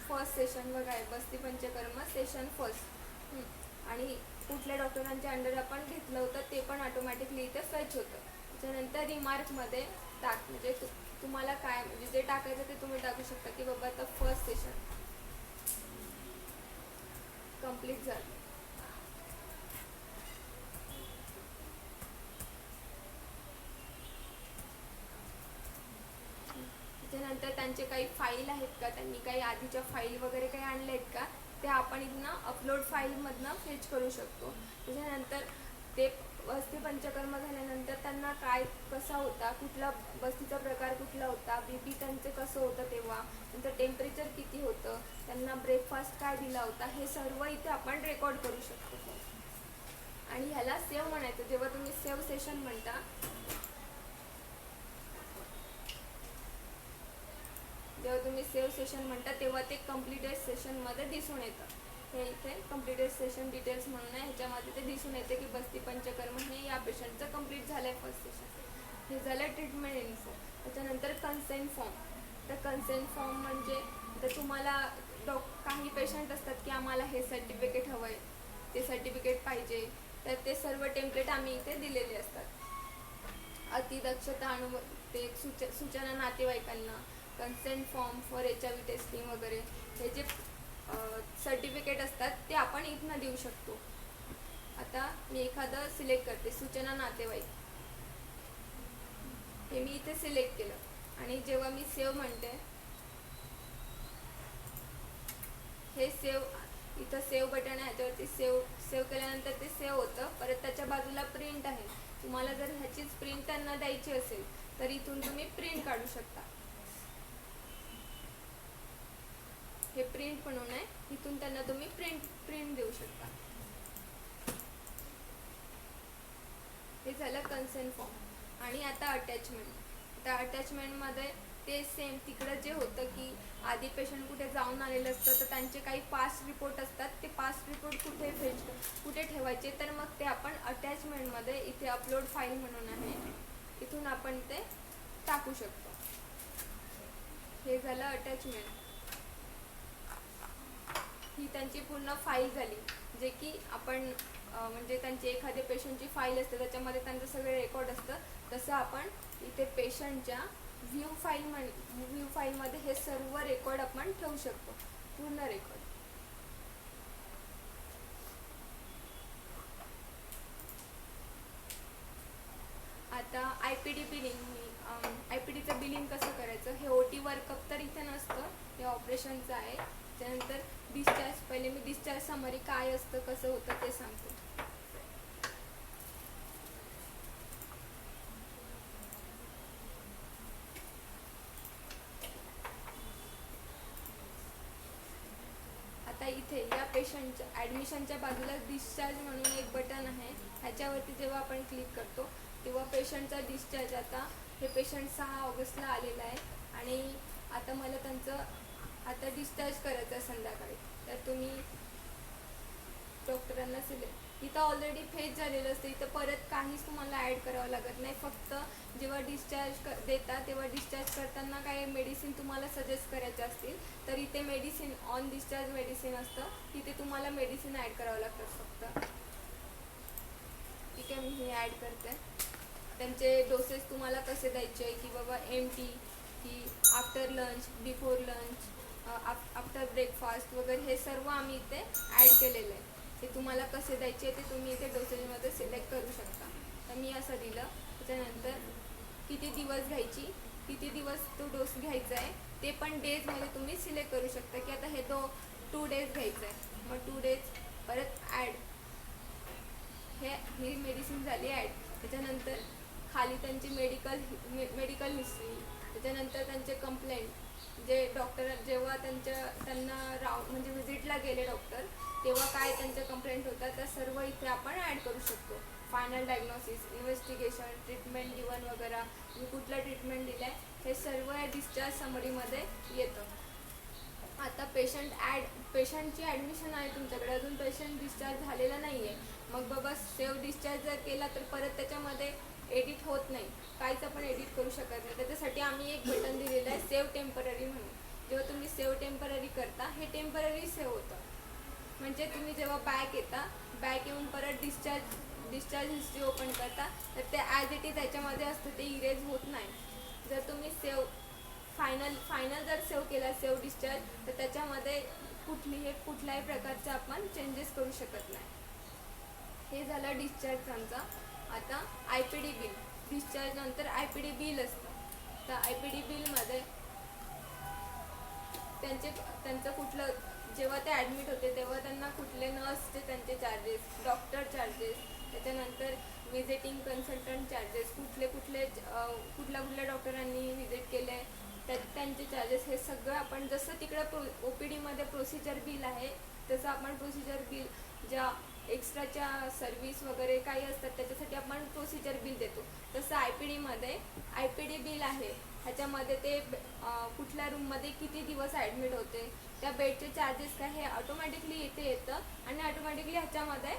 फर्स्ट सेशन बघा आहे बस्ती पंचकर्म सेशन फर्स्ट आणि कुठल्या डॉक्टरांच्या अंडर आपण घेतलं होतं ते पण ऑटोमॅटिकली इथे फेच होतं. त्याच्यानंतर रिमार्कमध्ये म्हणजे तुम्हाला काय म्हणजे जे टाकायचं ते तुम्ही टाकू शकता की बाबा आता फर्स्ट सेशन कंप्लीट झालं. त्याच्यानंतर त्यांचे काही फाईल आहेत का त्यांनी काही आधीच्या फाईल वगैरे काही आणल्या आहेत का ते आपण इथनं अपलोड फाईलमधनं फेच करू शकतो. त्याच्यानंतर ते बस्ती पंचकर्म झाल्यानंतर त्यांना काय कसा होता कुठला बस्तीचा प्रकार कुठला होता BP त्यांचे कसं होतं तेव्हा नंतर टेम्परेचर किती होतं त्यांना ब्रेकफास्ट काय दिला होता हे सर्व इथे आपण रेकॉर्ड करू शकतो. आणि ह्याला सेव्ह म्हणायचं. जेव्हा तुम्ही सेव्ह सेशन म्हणता तेव्हा ते कम्प्लिटेड सेशनमध्ये दिसून येतं. हे इथे कम्प्लिटेड सेशन डिटेल्स म्हणून आहे ह्याच्यामध्ये ते दिसून येते की बस्ती पंचकर्म हे या पेशंटचं कम्प्लीट झालं आहे फर्स्ट सेशन. हे झालं ट्रीटमेंट इन्फो. त्याच्यानंतर कन्सेंट फॉर्म. तर कन्सेंट फॉर्म म्हणजे तर तुम्हाला काही पेशंट असतात की आम्हाला हे सर्टिफिकेट हवं आहे, ते सर्टिफिकेट पाहिजे, तर ते सर्व टेम्पलेट आम्ही इथे दिलेले असतात. अतिदक्षता ते सूचना नातेवाईकांना, consent form for HIV testing वगैरे हे जे सर्टिफिकेट असतात ते आपण इथनं देऊ शकतो. आता मी एखादं सिलेक्ट करते, सूचना नातेवाईक, हे मी इथे सिलेक्ट केलं आणि जेव्हा मी सेव्ह म्हणते, हे इथं सेव्ह बटन आहे, ह्याच्यावरती सेव्ह केल्यानंतर ते सेव्ह होतं. परत त्याच्या बाजूला प्रिंट आहे. तुम्हाला जर ह्याचीच प्रिंट त्यांना द्यायची असेल तर इथून तुम्ही प्रिंट काढू शकता. हे प्रिंट म्हणून आहे, इथून त्यांना तुम्ही प्रिंट देऊ शकता. हे झालं कन्सेंट फॉर्म. आणि आता अटॅचमेंट. आता अटॅचमेंटमध्ये ते सेम तिकडं जे होतं की आधी पेशंट कुठे जाऊन आलेलं असतं तर त्यांचे काही पास्ट रिपोर्ट असतात, ते पास्ट रिपोर्ट कुठे ठेवायचे, तर मग ते आपण अटॅचमेंटमध्ये इथे अपलोड फाईल म्हणून आहे, इथून आपण ते टाकू शकतो. हे झालं अटॅचमेंट. ही त्यांची पूर्ण फाईल झाली, जे की आपण म्हणजे त्यांची एखाद्या पेशंटची फाईल असते त्याच्यामध्ये त्यांचं सगळं रेकॉर्ड असतं. तसं आपण इथे पेशंटच्या व्ह्यू फाईलमध्ये हे सर्व रेकॉर्ड आपण ठेवू शकतो, पूर्ण रेकॉर्ड. आता IPD बिलिंग. IPDचं बिलिंग कसं करायचं, हे OT वर्कअप तर इथे नसतं, हे ऑपरेशनचं आहे. त्यानंतर डिस्चार्ज. पहिले मी डिस्चार्ज समरी काय असतं, कसं होतं ते सांगते. आता इथे या पेशंटच्या ॲडमिशनच्या बाजूला डिस्चार्ज म्हणून एक बटन आहे. ह्याच्यावरती जेव्हा आपण क्लिक करतो तेव्हा पेशंटचा डिस्चार्ज, आता हे पेशंट 6 ऑगस्टला आलेलं आहे आणि आता मला आता डिस्चार्ज करायचं आहे संध्याकाळी. तर तुम्ही डॉक्टरांना इथं ऑलरेडी फेज झालेलं असतं, इथं परत काहीच तुम्हाला ॲड करावं लागत नाही. फक्त जेव्हा डिस्चार्ज देता तेव्हा डिस्चार्ज करताना काही मेडिसिन तुम्हाला सजेस्ट करायचे असतील तर इथे मेडिसिन ऑन डिस्चार्ज मेडिसिन असतं, तिथे तुम्हाला मेडिसिन ॲड करावं लागतं फक्त. ठीक आहे, मी हे ॲड करते. त्यांचे डोसेस तुम्हाला कसे द्यायचे की बाबा MT की after lunch, before lunch, after breakfast वगैरे हे सर्व आम्ही इथे ॲड केलेलं आहे. ते तुम्हाला कसे द्यायचे ते तुम्ही इथे डोसेजमध्ये सिलेक्ट करू शकता. तर मी असं दिलं. त्याच्यानंतर किती दिवस तो डोस घ्यायचा आहे ते पण डेजमध्ये तुम्ही सिलेक्ट करू शकता की आता हे 2 डेज घ्यायचं आहे, मग 2 डेज. परत ॲड, ही मेडिसिन झाली ॲड. त्याच्यानंतर खाली त्यांची मेडिकल हिस्ट्री, त्याच्यानंतर त्यांचे कंप्लेंट, जे डॉक्टर जेव्हा त्यांना म्हणजे व्हिजिटला गेले डॉक्टर तेव्हा काय त्यांच्या कंप्लेंट होतात त्या सर्व इथे आपण ॲड करू शकतो. Final diagnosis, investigation, treatment given वगैरे, तुम्ही कुठलं ट्रीटमेंट दिलं आहे हे सर्व या डिस्चार्ज समरीमध्ये येतं. आता पेशंटची ॲडमिशन आहे तुमच्याकडे, अजून पेशंट डिस्चार्ज झालेला नाही आहे, मग बाबा सेव्ह डिस्चार्ज जर केला तर परत त्याच्यामध्ये एडिट होत नाही, काहीच आपण एडिट करू शकत नाही. त्याच्यासाठी आम्ही एक बटन दिलेलं आहे सेव्ह टेम्पररी म्हणून. जेव्हा तुम्ही सेव्ह टेम्पररी करता हे टेम्पररी सेव्ह होतं. म्हणजे तुम्ही जेव्हा बॅक येऊन परत डिस्चार्ज हिस्ट्री ओपन करता तर ते ॲज इट इज त्याच्यामध्ये असतं, ते इरेज होत नाही. जर तुम्ही फायनल जर सेव्ह केला सेव्ह डिस्चार्ज तर त्याच्यामध्ये कुठल्याही प्रकारचं आपण चेंजेस करू शकत नाही. हे झालं डिस्चार्जचा. आता IPD बिल. डिस्चार्ज नंतर IPD बिल असतं. तर IPD बिलमध्ये त्यांचं कुठलं, जेव्हा ते ॲडमिट होते तेव्हा त्यांना कुठले नर्सचे त्यांचे चार्जेस, डॉक्टर चार्जेस, त्याच्यानंतर व्हिजिटिंग कन्सल्टंट चार्जेस, कुठल्या डॉक्टरांनी व्हिजिट केले त्यांचे चार्जेस, हे सगळं आपण जसं तिकडं OPDमध्ये प्रोसिजर बिल आहे तसं आपण प्रोसिजर बिल, ज्या एक्स्ट्राच्या सर्विस वगैरे काही असतात त्याच्यासाठी आपण प्रोसिजर बिल देतो, तसं IPDमध्ये IPD बिल आहे. ह्याच्यामध्ये ते कुठल्या रूममध्ये किती दिवस ॲडमिट होते, त्या बेडचे चार्जेस काय हे ऑटोमॅटिकली इथे येतं आणि ऑटोमॅटिकली ह्याच्यामध्ये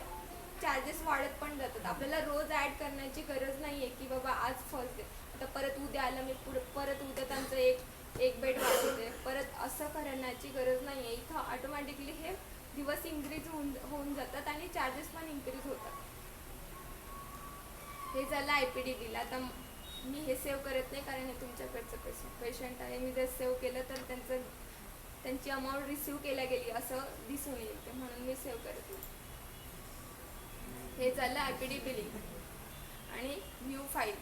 चार्जेस वाढत पण जातात. आपल्याला रोज ॲड करण्याची गरज नाही आहे की बाबा आज फर्स्ट डे. तर परत उद्या आलं मी परत उद्या त्यांचं एक बेड वाढवते. परत असं करण्याची गरज नाही आहे. इथं ऑटोमॅटिकली हे दिवस इन्क्रीज होऊन जातात आणि चार्जेस पण इन्क्रीज होतात. हे झालं IPDB. आता मी हे सेव्ह करत नाही कारण हे तुमच्याकडचं पेशंट आहे. मी जर सेव्ह केलं तर त्यांची अमाऊंट रिसीव्ह केल्या गेली असं दिसून येईल, ते म्हणून मी सेव्ह करत नाही. हे झालं IPDB लिंक आणि व्ह्यू फाईल.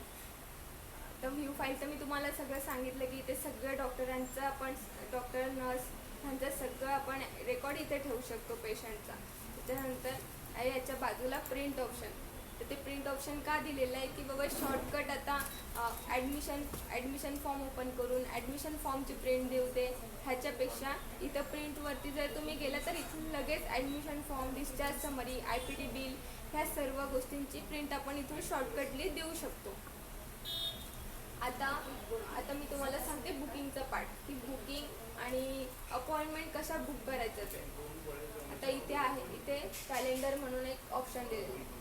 तर व्ह्यू फाईल तर मी तुम्हाला सगळं सांगितलं की इथे सगळं डॉक्टरांचं आपण डॉक्टर नर्स ह्यांचं सगळं आपण रेकॉर्ड इथे ठेवू शकतो पेशंटचा. त्याच्यानंतर आहे याच्या बाजूला प्रिंट ऑप्शन. तर ते प्रिंट ऑप्शन का दिलेलं आहे की बाबा शॉर्टकट आता ॲडमिशन फॉर्म ओपन करून ॲडमिशन फॉर्मची प्रिंट देऊ दे ह्याच्यापेक्षा इथं प्रिंटवरती जर तुम्ही गेलं तर इथून लगेच admission form, discharge summary, IPD bill ह्या सर्व गोष्टींची प्रिंट आपण इथून शॉर्टकटली देऊ शकतो. आता मी तुम्हाला सांगते बुकिंगचं पार्ट की बुकिंग आणि अपॉइंटमेंट कशा बुक करायचं ते. आता इथे कॅलेंडर म्हणून एक ऑप्शन दिलेलं आहे.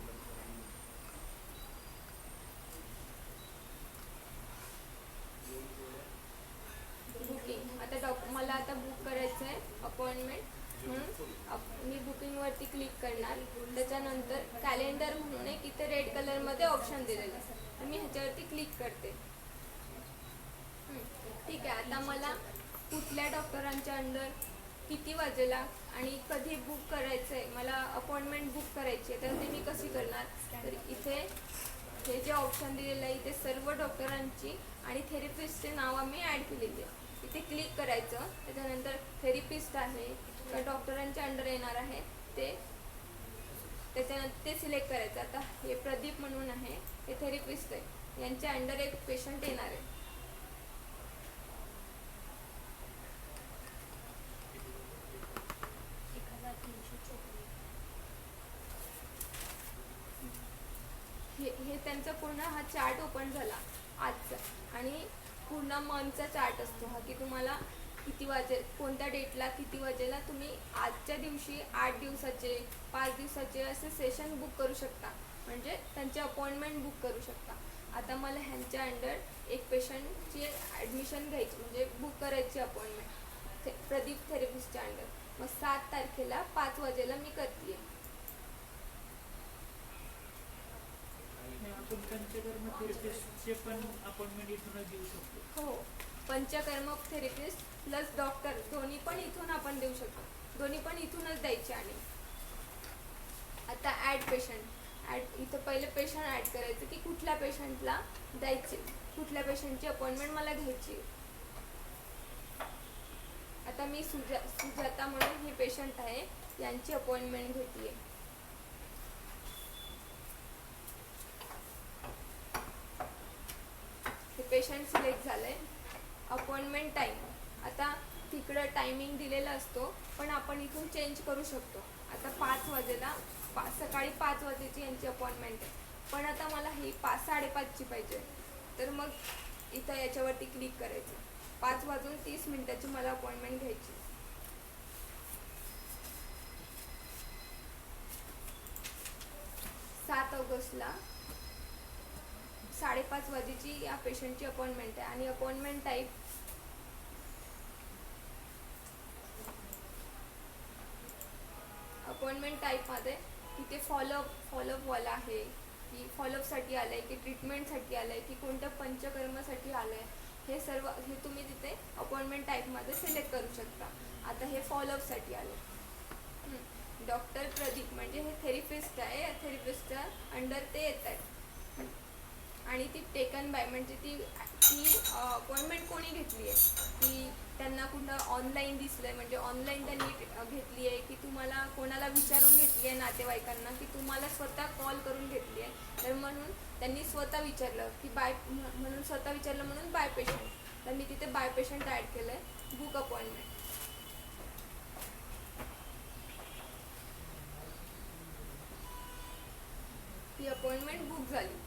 बुकिंग आता मला आता बुक करायचं आहे अपॉइंटमेंट म्हणून मी बुकिंगवरती क्लिक करणार. त्याच्यानंतर कॅलेंडर म्हणून एक इथे रेड कलरमध्ये ऑप्शन दिलेलं आहे, तर मी ह्याच्यावरती क्लिक करते. ठीक आहे. आता मला कुठल्या डॉक्टरांच्या अंडर किती वाजेला आणि कधी बुक करायचं आहे, मला अपॉइंटमेंट बुक करायची आहे, तर ते मी कशी करणार. तर इथे हे जे ऑप्शन दिलेलं आहे इथे सर्व डॉक्टरांची आणि थेरपिस्टचे नाव आम्ही ॲड केलेली आहे. इथे क्लिक करायचं. त्याच्यानंतर थेरपिस्ट आहे का डॉक्टरांच्या अंडर येणार आहे त्याच्यानंतर ते सिलेक्ट करायचं. आता हे प्रदीप म्हणून आहे, हे थेरपिस्ट आहे, यांच्या अंडर एक पेशंट येणार आहे. हे त्यांचा पूर्ण हा चार्ट ओपन झाला आजचा आणि पूर्ण मंथचा चार्ट असतो हा की तुम्हाला किती वाजे कोणत्या डेटला किती वाजेला तुम्ही आजच्या दिवशी 8 दिवसाचे 5 दिवसाचे असे सेशन बुक करू शकता, म्हणजे त्यांचे अपॉइंटमेंट बुक करू शकता. आता मला ह्यांच्या अंडर एक पेशंटची ॲडमिशन घ्यायची म्हणजे बुक करायची अपॉइंटमेंट प्रदीप थेरपिस्टच्या अंडर. मग 7 तारखेला 5 वाजेला मी करते. आपण पंचकर्म थेरपिस्टचे पण अपॉइंटमेंट इथूनच देऊ शकतो. हो, पंचकर्म थेरपिस्ट प्लस डॉक्टर दोन्ही पण इथून आपण देऊ शकतो, दोन्ही पण इथूनच द्यायचे. आणि आता ॲड पेशंट इथं पहिले पेशंट ॲड करायचं की कुठल्या पेशंटला द्यायचे, कुठल्या पेशंटची अपॉइंटमेंट मला घ्यायची. आता मी सुजाता म्हणून हे पेशंट आहे, यांची अपॉइंटमेंट घेतली आहे. पेशंट सिलेक्ट झालंय. अपॉइंटमेंट टाईम आता तिकडं टायमिंग दिलेला असतो पण आपण इथून चेंज करू शकतो. आता 5 वाजेला सकाळी 5 वाजेची यांची अपॉइंटमेंट आहे, पण आता मला ही 5:30ची पाहिजे, तर मग इथं याच्यावरती क्लिक करायचं. 5:30 मला अपॉइंटमेंट घ्यायची. 7 ऑगस्टला 5:30 वाजेची या पेशंटची अपॉइंटमेंट आहे. आणि अपॉइंटमेंट टाईपमध्ये तिथे फॉलोअप वाला आहे की फॉलोअपसाठी आलं आहे की ट्रीटमेंटसाठी आलं आहे की कोणत्या पंचकर्मासाठी आलं आहे, हे तुम्ही तिथे अपॉइंटमेंट टाईपमध्ये सिलेक्ट करू शकता. आता हे फॉलोअपसाठी आलं. डॉक्टर प्रदीप म्हणजे हे थेरपिस्ट आहे, या थेरपिस्टच्या अंडर ते येत आहेत. आणि ती टेकन बाय म्हणजे ती अपॉइंटमेंट कोणी घेतली आहे, की त्यांना कुठं ऑनलाईन दिसलं आहे म्हणजे ऑनलाईन त्यांनी घेतली आहे की तुम्हाला कोणाला विचारून घेतली आहे, नातेवाईकांना की तुम्हाला स्वतः कॉल करून घेतली आहे. तर म्हणून त्यांनी स्वतः विचारलं की म्हणून बाय पेशंट, तर मी तिथे बाय पेशंट ॲड केलं आहे. Book appointment. ती अपॉइंटमेंट बुक झाली.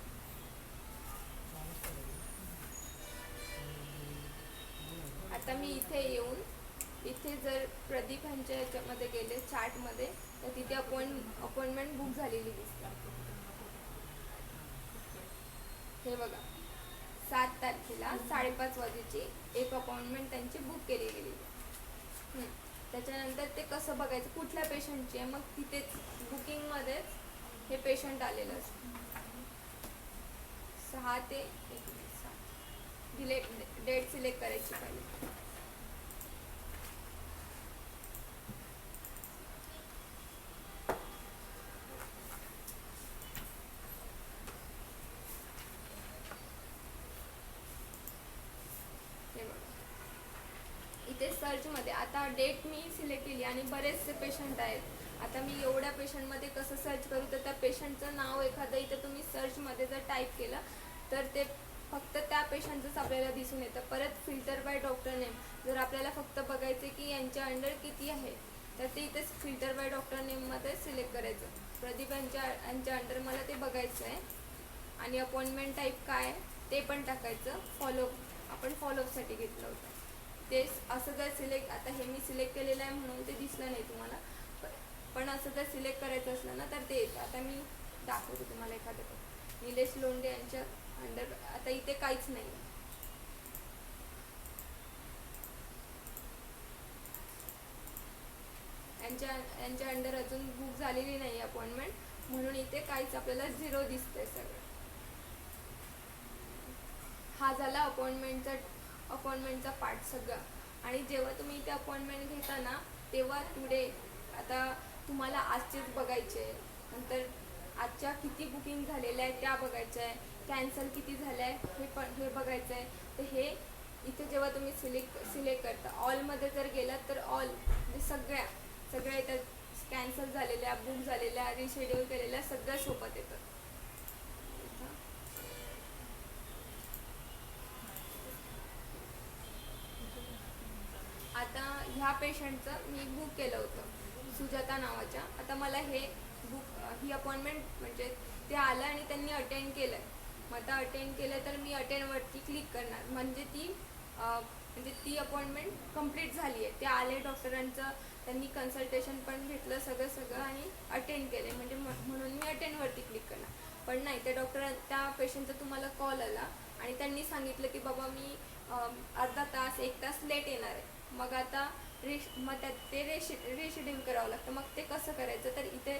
आता मी इथे येऊन इथे जर प्रदीप यांच्या याच्यामध्ये गेले चार्टमध्ये तर तिथे अपॉइंटमेंट बुक झालेली दिसते. हे बघा 7 तारखेला 5:30 वाजेची एक अपॉइंटमेंट त्यांची बुक केली गेलेली आहे. त्याच्यानंतर ते कसं बघायचं कुठल्या पेशंटची आहे, मग तिथेच बुकिंगमध्येच हे पेशंट आलेलं असतं. 6 ते 7 डेट सिलेक्ट करायची पाहिजे. हे बघा. इथे सर्चमध्ये आता डेट मी सिलेक्ट केली आणि बरेचसे पेशंट आहेत. आता मी एवढ्या पेशंटमध्ये कसं सर्च करू, तर त्या पेशंटचं नाव एखादं इथं तुम्ही सर्चमध्ये जर टाईप केलं तर ते फक्त त्या पेशंटचंच आपल्याला दिसून येतं. परत फिल्टर बाय डॉक्टर नेम जर आपल्याला फक्त बघायचे की यांच्या अंडर किती आहे, तर ते इथेच फिल्टर बाय डॉक्टर नेममध्ये सिलेक्ट करायचं. प्रदीप यांच्या अंडर मला ते बघायचं आहे. आणि अपॉइंटमेंट टाईप काय आहे ते पण टाकायचं. आपण फॉलोअपसाठी घेतलं होतं ते. असं जर सिलेक्ट, आता हे मी सिलेक्ट केलेलं आहे म्हणून ते दिसलं नाही तुम्हाला, पण असं जर सिलेक्ट करायचं असलं ना तर ते येतं. आता मी दाखवते तुम्हाला एखादं. निलेश लोंढे यांच्या अंडर आता इथे काहीच नाही. यांच्या अंडर अजून बुक झालेली नाही अपॉइंटमेंट, म्हणून इथे काहीच आपल्याला 0 दिसतंय सगळं. हा झाला अपॉइंटमेंटचा पार्ट सगळा. आणि जेव्हा तुम्ही इथे अपॉइंटमेंट घेता ना तेव्हा आता तुम्हाला आजचेच बघायचे, नंतर आजच्या किती बुकिंग झालेल्या आहेत त्या बघायच्या आहे, कॅन्सल किती झाल्या आहे हे बघायचं आहे. तर हे इथे जेव्हा तुम्ही सिलेक्ट करता ऑलमध्ये जर गेलात तर ऑल म्हणजे सगळ्या इथं कॅन्सल झालेल्या, बुक झालेल्या, रिशेड्यूल केलेल्या सगळ्या सोबत येतं. आता ह्या पेशंटचं मी बुक केलं होतं सुजाता नावाच्या. आता मला ही अपॉइंटमेंट म्हणजे ते आलं आणि त्यांनी अटेंड केलं आहे. मग आता अटेंड केलं तर मी अटेंडवरती क्लिक करणार, म्हणजे ती अपॉइंटमेंट कंप्लीट झाली आहे. ते आले डॉक्टरांचं, त्यांनी कन्सल्टेशन पण घेतलं सगळं आणि अटेंड केले, म्हणजे म्हणून मी अटेंडवरती क्लिक करणार. पण नाही, त्या पेशंटचा तुम्हाला कॉल आला आणि त्यांनी सांगितलं की बाबा मी अर्धा तास 1 तास लेट येणार आहे. मग आता ते रिशेड्यूल करावं लागतं. मग ते कसं करायचं, तर इथे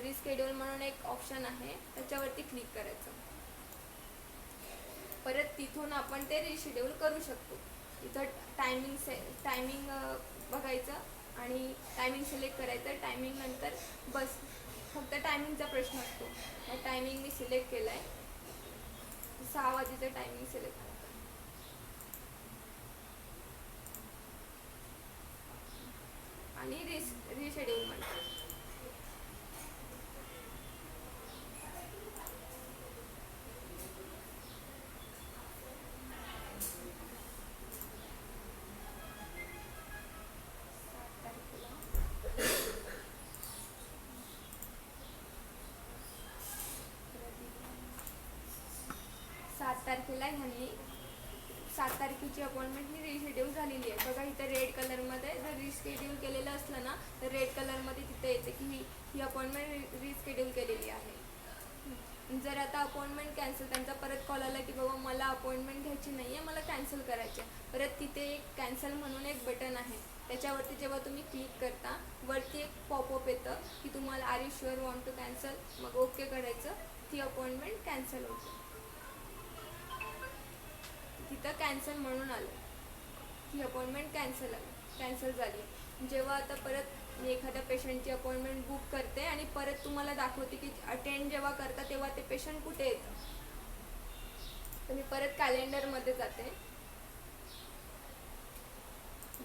रिस्केड्यूल म्हणून एक ऑप्शन आहे, त्याच्यावरती क्लिक करायचं. परत तिथून आपण ते रिशेड्यूल करू शकतो. इथं टायमिंग बघायचं आणि टायमिंग सिलेक्ट करायचं. टायमिंग नंतर बस फक्त टायमिंगचा प्रश्न असतो. मग टायमिंग मी सिलेक्ट केलं आहे, 6 वाजेचं टायमिंग सिलेक्ट करतो आणि रिशेड्यूल म्हणतो. तारखेला 7 तारखेची अपॉइंटमेंट ही रिशेड्यूल झालेली आहे. बघा इथं रेड कलरमध्ये जर रिस्केड्यूल केलेलं असलं ना तर रेड कलरमध्ये तिथे येते की ही अपॉइंटमेंट रिस्केड्यूल केलेली आहे. जर आता अपॉइंटमेंट कॅन्सल, त्यांचा परत कॉल आला की बाबा मला अपॉइंटमेंट घ्यायची नाही आहे, मला कॅन्सल करायची आहे, परत तिथे एक कॅन्सल म्हणून एक बटन आहे. त्याच्यावरती जेव्हा तुम्ही क्लिक करता वरती एक पॉपअप येतं की तुम्हाला are you sure want to cancel, मग ओके करायचं. ती अपॉइंटमेंट कॅन्सल होते. तिथं कॅन्सल म्हणून आलं की अपॉइंटमेंट कॅन्सल झाली. जेव्हा आता परत मी एखाद्या पेशंटची अपॉइंटमेंट बुक करते आणि परत तुम्हाला दाखवते की अटेंड जेव्हा करता तेव्हा ते पेशंट कुठे येतं, तर मी परत कॅलेंडरमध्ये जाते,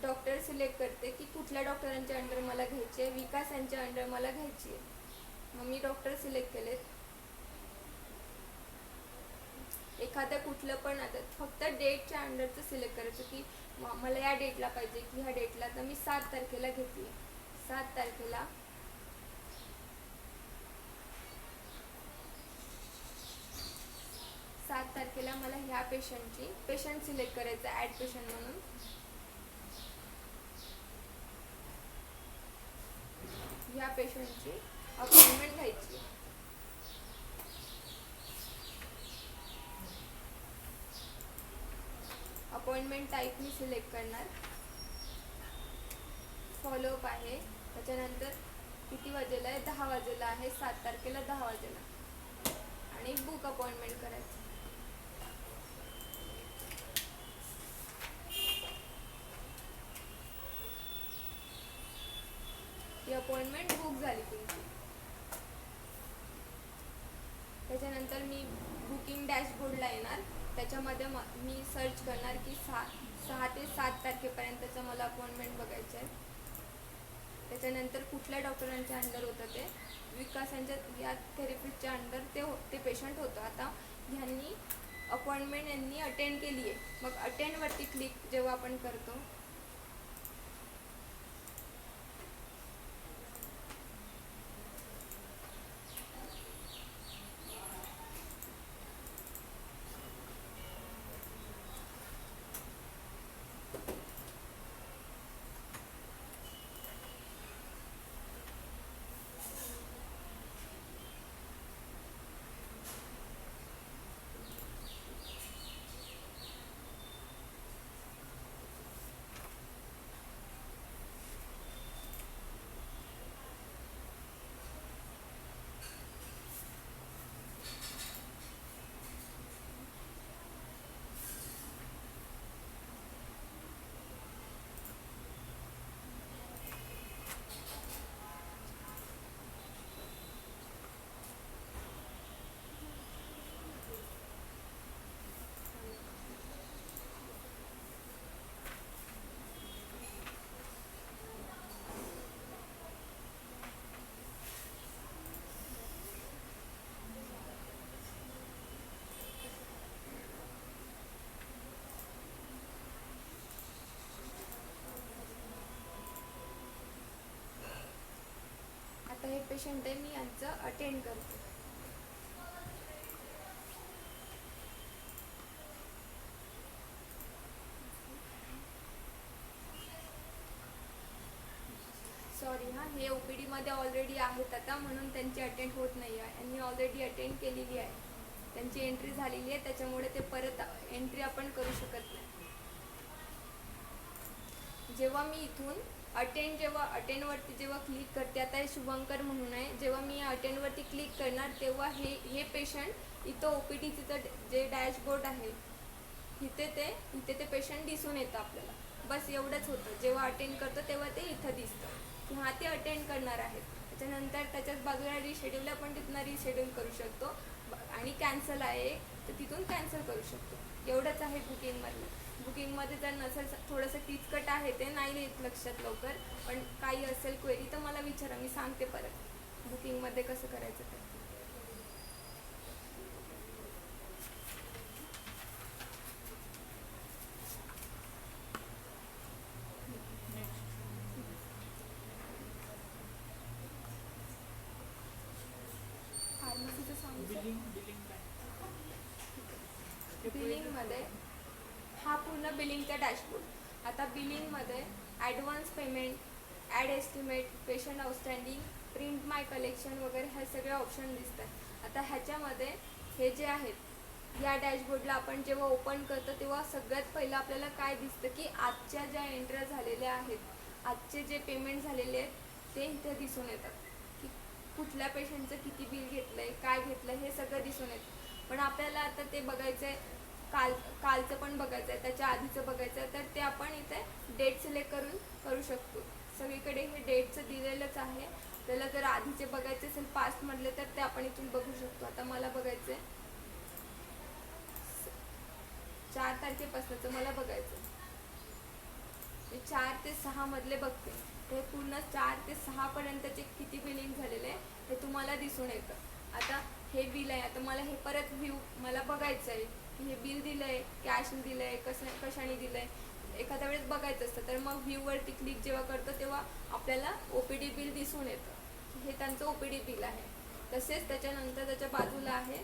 डॉक्टर सिलेक्ट करते की कुठल्या डॉक्टरांच्या अंडर मला घ्यायचे. विकास यांच्या अंडर मला घ्यायची आहे. मग मी डॉक्टर सिलेक्ट केलेत. एखादं कुठलं पण आता फक्त डेटच्या अंडरचं सिलेक्ट करायचं की मला या डेटला पाहिजे की ह्या डेटला. तर मी 7 तारखेला घेतली. 7 तारखेला मला ह्या पेशंट सिलेक्ट करायचं ॲड पेशंट म्हणून. ह्या पेशंटची अपॉइंटमेंट घ्यायची. अपॉइंटमेंट टाईप मी सिलेक्ट करणार. फॉलोअप आहे, त्याच्यानंतर किती वाजेला आहे, 10 वाजेला आहे, 7 तारखेला 10 वाजेला, आणि बुक अपॉइंटमेंट करायचं. ही अपॉइंटमेंट बुक झाली तुमची. त्याच्यानंतर मी बुकिंग डॅशबोर्डला येणार. त्याच्यामध्ये मी सर्च करणार की 6 ते 7 तारखेपर्यंतचं मला अपॉइंटमेंट बघायचं आहे. त्याच्यानंतर कुठल्या डॉक्टरांच्या अंडर होतं ते, विकास या थेरपिस्टच्या अंडर ते पेशंट होतं. आता ह्यांनी अपॉइंटमेंट अटेंड केली आहे. मग अटेंडवरती क्लिक जेव्हा आपण करतो, आता हे पेशंट आहे, मी यांचं अटेंड करते. सॉरी हां, हे OPD मध्ये ऑलरेडी आहेत आता, म्हणून त्यांची अटेंड होत नाही आहे. यांनी ऑलरेडी अटेंड केलेली आहे, त्यांची एंट्री झालेली आहे, त्याच्यामुळे ते परत एंट्री आपण करू शकत नाही. जेव्हा मी इथून अटेंडवरती जेव्हा क्लिक करते, आता हे शुभंकर म्हणून आहे, जेव्हा मी अटेंडवरती क्लिक करणार तेव्हा हे पेशंट इथं OPDचं जे डॅशबोर्ड आहे इथे ते पेशंट दिसून येतं आपल्याला. बस एवढंच होतं. जेव्हा अटेंड करतो तेव्हा ते इथं दिसतं की हां ते अटेंड करणार आहेत. त्याच्यानंतर त्याच्याच बाजूला रिशेड्यूल, आपण तिथनं रिशेड्यूल करू शकतो, आणि कॅन्सल आहे तर तिथून कॅन्सल करू शकतो. एवढंच आहे बुकिंगमधलं. बुकिंगमध्ये जर नसेल, थोडंसं किचकट आहे, ते नाही येत लक्षात लवकर, पण काही असेल क्वेरी तर मला विचारा, मी सांगते परत बुकिंगमध्ये कसं करायचं ते. फार्मसीचं सांगू शकतो. बिलिंगमध्ये हा पूर्ण बिलिंगचा डॅशबोर्ड. आता बिलिंगमध्ये advance payment, add estimate, patient outstanding, print my collection वगैरे हे सगळे ऑप्शन दिसतात. आता ह्याच्यामध्ये हे जे आहेत, या डॅशबोर्डला आपण जेव्हा ओपन करतो तेव्हा सगळ्यात पहिलं आपल्याला काय दिसतं की आजच्या ज्या एंट्र्या झालेल्या आहेत, आजचे जे पेमेंट झालेले आहेत ते इथे दिसून येतात, की कुठल्या पेशंटचं किती बिल घेतलं आहे, काय घेतलं आहे, हे सगळं दिसून येतं. पण आपल्याला आता ते बघायचं आहे, कालचं पण बघायचं आहे, त्याच्या आधीचं बघायचं आहे, तर ते आपण इथे डेट सिलेक्ट करू शकतो. सगळीकडे हे डेटचं दिलेलंच आहे. त्याला जर आधीचे बघायचे असेल, पास्टमधले, तर ते आपण इथून बघू शकतो. आता मला बघायचं आहे 4 तारखेपासूनचं मला बघायचं. मी 4 ते 6 मधले बघते. ते पूर्ण 4 ते 6 पर्यंतचे किती बिलिंग झालेले आहे हे तुम्हाला दिसून येतं. आता हे बिल आहे, आता मला हे परत मला बघायचं आहे की हे बिल दिलं आहे, कॅश दिलं आहे, कशाने दिलं आहे, एखाद्या वेळेस बघायचं असतं. तर मग व्ह्यूवरती क्लिक जेव्हा करतो तेव्हा आपल्याला OPD बिल दिसून येतं, हे त्यांचं OPD बिल आहे. तसेच त्याच्यानंतर त्याच्या बाजूला आहे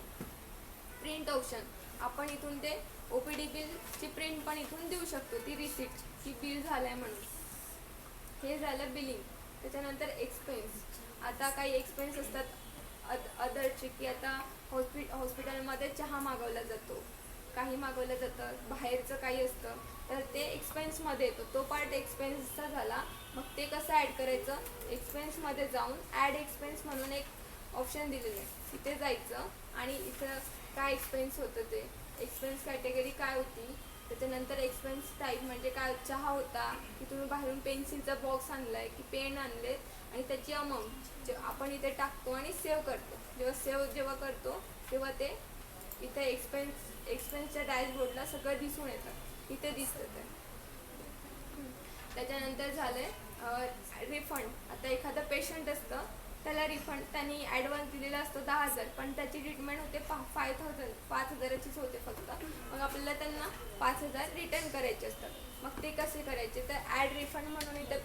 प्रिंट ऑप्शन. आपण इथून ते OPD बिलची प्रिंट पण इथून देऊ शकतो, ती रिसिप्ट की बिल झालं आहे म्हणून. हे झालं बिलिंग. त्याच्यानंतर एक्सपेन्स. आता काही एक्सपेन्स असतात अदरचे, की आता हॉस्पिटलमध्ये चहा मागवला जातो, काही मागवलं जातं, बाहेरचं काही असतं, तर ते एक्सपेन्समध्ये येतो, तो पार्ट एक्सपेन्सचा झाला. मग ते कसं ॲड करायचं, एक्सपेन्समध्ये जाऊन ॲड एक्सपेन्स म्हणून एक ऑप्शन दिलेलं आहे, तिथे जायचं आणि इथं काय एक्सपेन्स होतं ते एक्सपेन्स कॅटेगरी काय होती, त्याच्यानंतर एक्सपेन्स टाईप म्हणजे काय, चहा होता की तुम्ही बाहेरून पेन्सिलचा बॉक्स आणला आहे की पेन आणले, आणि त्याची अमाऊंट जे आपण इथे टाकतो आणि सेव्ह करतो. जेव्हा करतो तेव्हा ते इथे एक्सपेन्सच्या डॅशबोर्डला सगळं दिसून येतं, इथे दिसतं ते. त्याच्यानंतर झालं रिफंड. आता एखादं पेशंट असतं, त्याला रिफंड त्यांनी ॲडव्हान्स दिलेला असतो 10,000, पण त्याची ट्रीटमेंट होते 5,000चीच होते फक्त. मग आपल्याला त्यांना 5,000 रिटर्न करायचे असतात. मग ते कसे करायचे, तर ॲड रिफंड म्हणून इथं